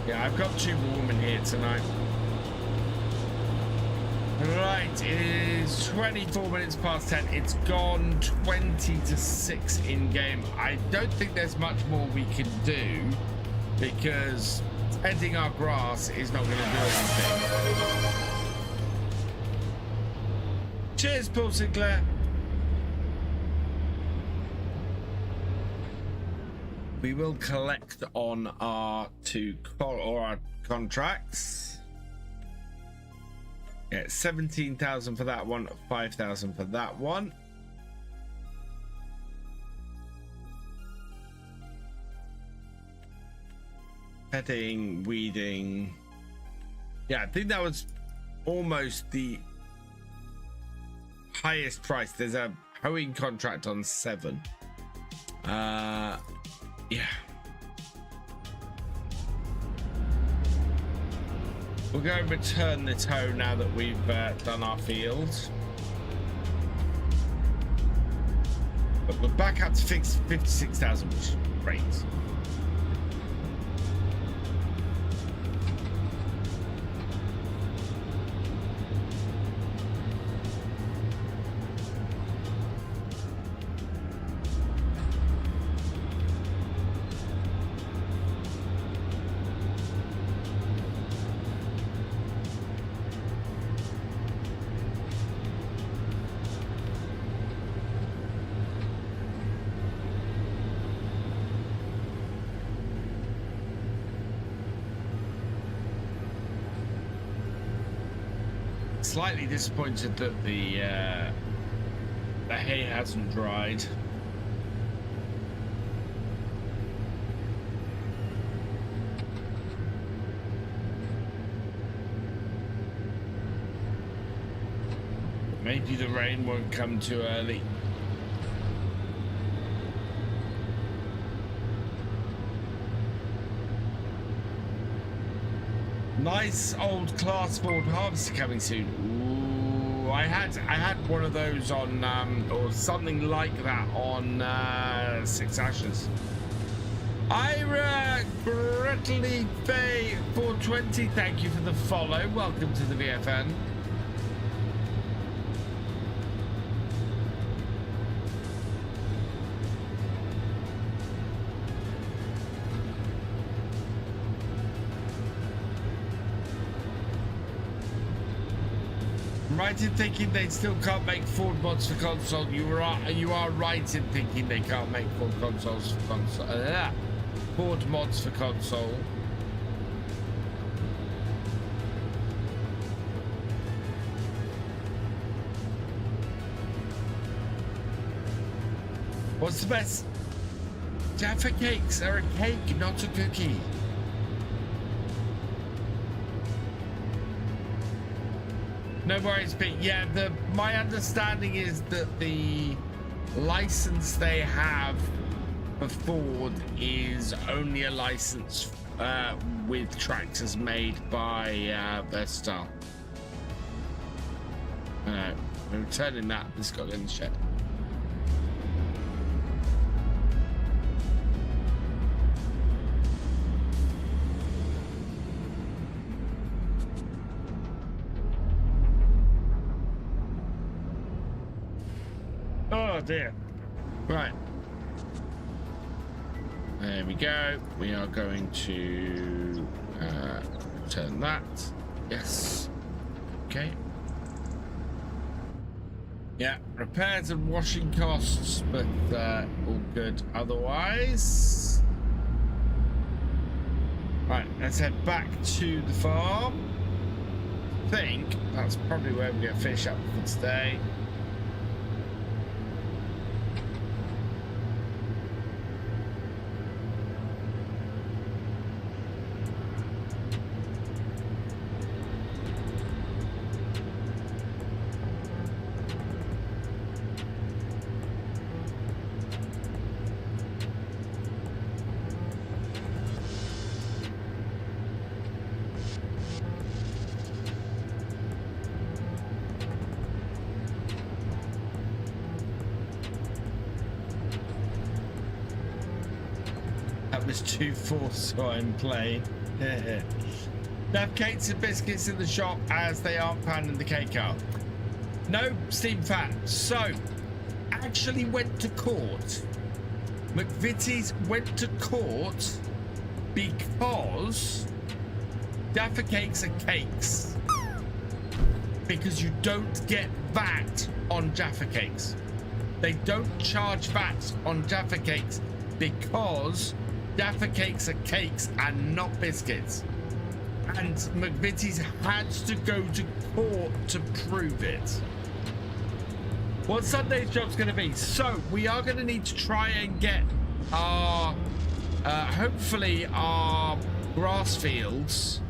Speaker 1: Yeah, I've got two women here tonight. Right, it is 24 minutes past 10. It's gone 20 to 6 in game. I don't think there's much more we can do because tending our grass is not going to do anything. Cheers, Paul Sinclair. We will collect on our our contracts. Yeah, 17,000 for that one, 5,000 for that one. Petting, weeding. Yeah, I think that was almost the highest price. There's a hoeing contract on 7. Yeah. We'll go and return this hoe now that we've done our field. But we're back up to 56,000, which is great. Slightly disappointed that the hay hasn't dried. Maybe the rain won't come too early. Nice old class board harvester coming soon. Ooh, I had one of those on or something like that on 6 Ashes. Ira Gretley Bay 420, thank you for the follow. Welcome to the VFN. Right in thinking they still can't make Ford mods for console. You are right in thinking they can't make Ford consoles for console. Ford mods for console. What's the best? Jaffa cakes are a cake, not a cookie. No worries, Pete. Yeah, my understanding is that the license they have for Ford is only a license with tractors made by their style. We're returning that. This got in the shed. Oh dear. Right. There we go. We are going to return that. Yes. Okay. Yeah, repairs and washing costs, but all good otherwise. Right, let's head back to the farm. I think that's probably where we're going to finish up for today. Too forced, so I'm playing. They have cakes and biscuits in the shop as they aren't panned in the cake car. No, Steam Fat. So, actually went to court. McVitie's went to court because Jaffa cakes are cakes. Because you don't get VAT on Jaffa cakes. They don't charge VAT on Jaffa cakes because Jaffa cakes are cakes and not biscuits. And McVitie's had to go to court to prove it. What Sunday's job's going to be? So we are going to need to try and get our, hopefully our grass fields.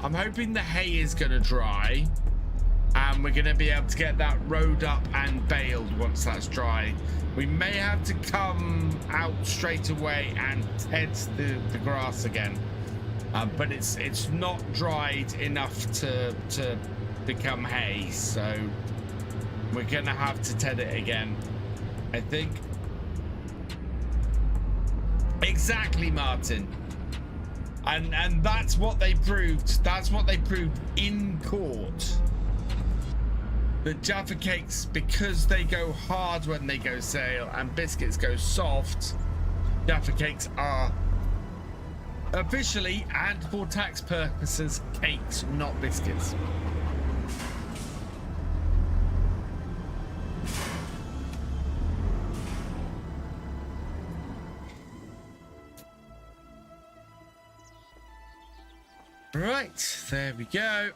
Speaker 1: I'm hoping the hay is going to dry. And we're going to be able to get that road up and baled once that's dry. We may have to come out straight away and head the grass again. But it's not dried enough to become hay. So we're going to have to ted it again, I think. Exactly, Martin. And that's what they proved. That's what they proved in court. The Jaffa cakes, because they go hard when they go stale and biscuits go soft, Jaffa cakes are officially and for tax purposes cakes, not biscuits. Right, there we go.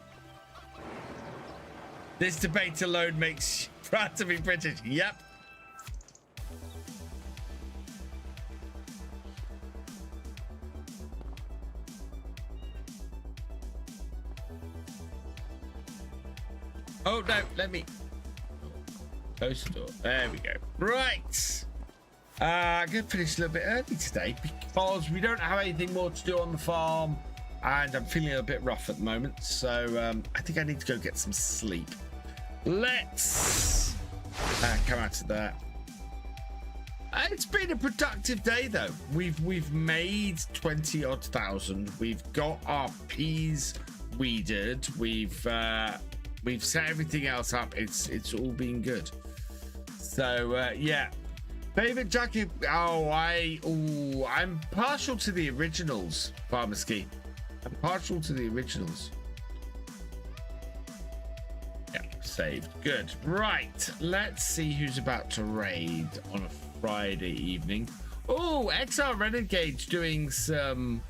Speaker 1: This debate alone makes you proud to be British. Yep. Oh no, let me. Close the door. There we go. Right. I'm going to finish a little bit early today because we don't have anything more to do on the farm. And I'm feeling a bit rough at the moment. So I think I need to go get some sleep. Let's come out of there. It's been a productive day though. We've made 20 odd thousand. We've got our peas weeded. We've set everything else up. It's all been good. So yeah. Favorite jacket? I'm partial to the originals, Farmerski. I'm partial to the originals. Yeah, saved. Good. Right. Let's see who's about to raid on a Friday evening. Oh, XR Renegade's doing some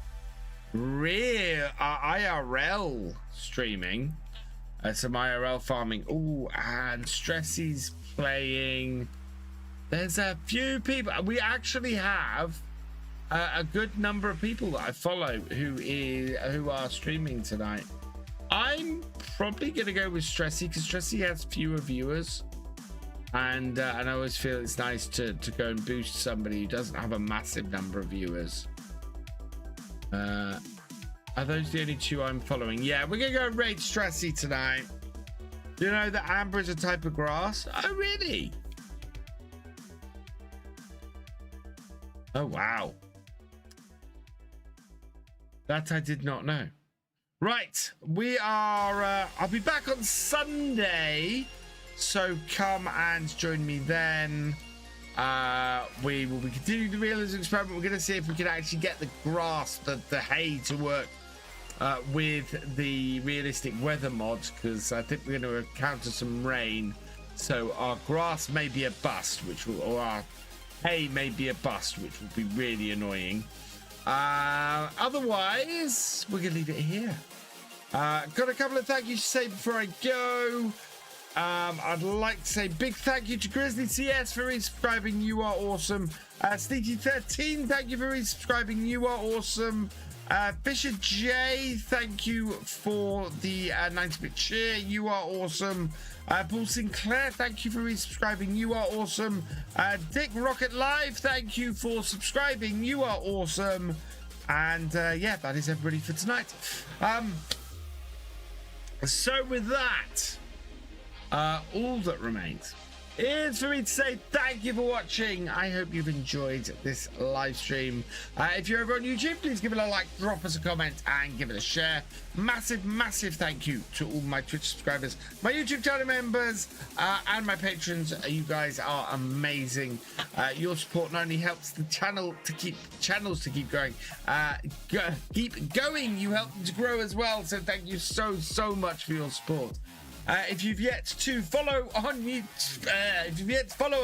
Speaker 1: real IRL streaming. Some IRL farming. Oh, and Stressy's playing. There's a few people. We actually have a good number of people that I follow who are streaming tonight. I'm probably gonna go with Stressy because Stressy has fewer viewers, and I always feel it's nice to go and boost somebody who doesn't have a massive number of viewers. Are those the only two I'm following? Yeah, we're gonna go raid Stressy tonight. Do you know that amber is a type of grass? Oh really? Oh wow. That I did not know. Right, we are I'll be back on Sunday, so come and join me then. We will be continuing the realism experiment. We're going to see if we can actually get the grass, the hay to work with the realistic weather mods, because I think we're going to encounter some rain, so our grass may be a bust, or our hay may be a bust, which will be really annoying. Otherwise, we're gonna leave it here. Got a couple of thank yous to say before I go. I'd like to say big thank you to Grizzly CS for resubscribing. You are awesome. Sneaky13, thank you for resubscribing. You are awesome. Fisher J, thank you for the 90-bit cheer. You are awesome. Paul Sinclair, thank you for resubscribing. You are awesome. Dick Rocket Live, thank you for subscribing. You are awesome. And yeah, that is everybody for tonight. So with that, all that remains is for me to say thank you for watching. I hope you've enjoyed this live stream. If you're over on YouTube, please give it a like, drop us a comment, and give it a share. Massive thank you to all my Twitch subscribers, my YouTube channel members, and my patrons. You guys are amazing. Your support not only helps the channels to keep going, keep going, you help them to grow as well. So thank you so much for your support. If you've yet to follow on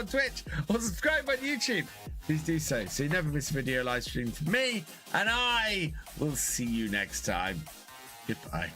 Speaker 1: Twitch or subscribe on YouTube, please do so you never miss a video live stream from me, and I will see you next time. Goodbye.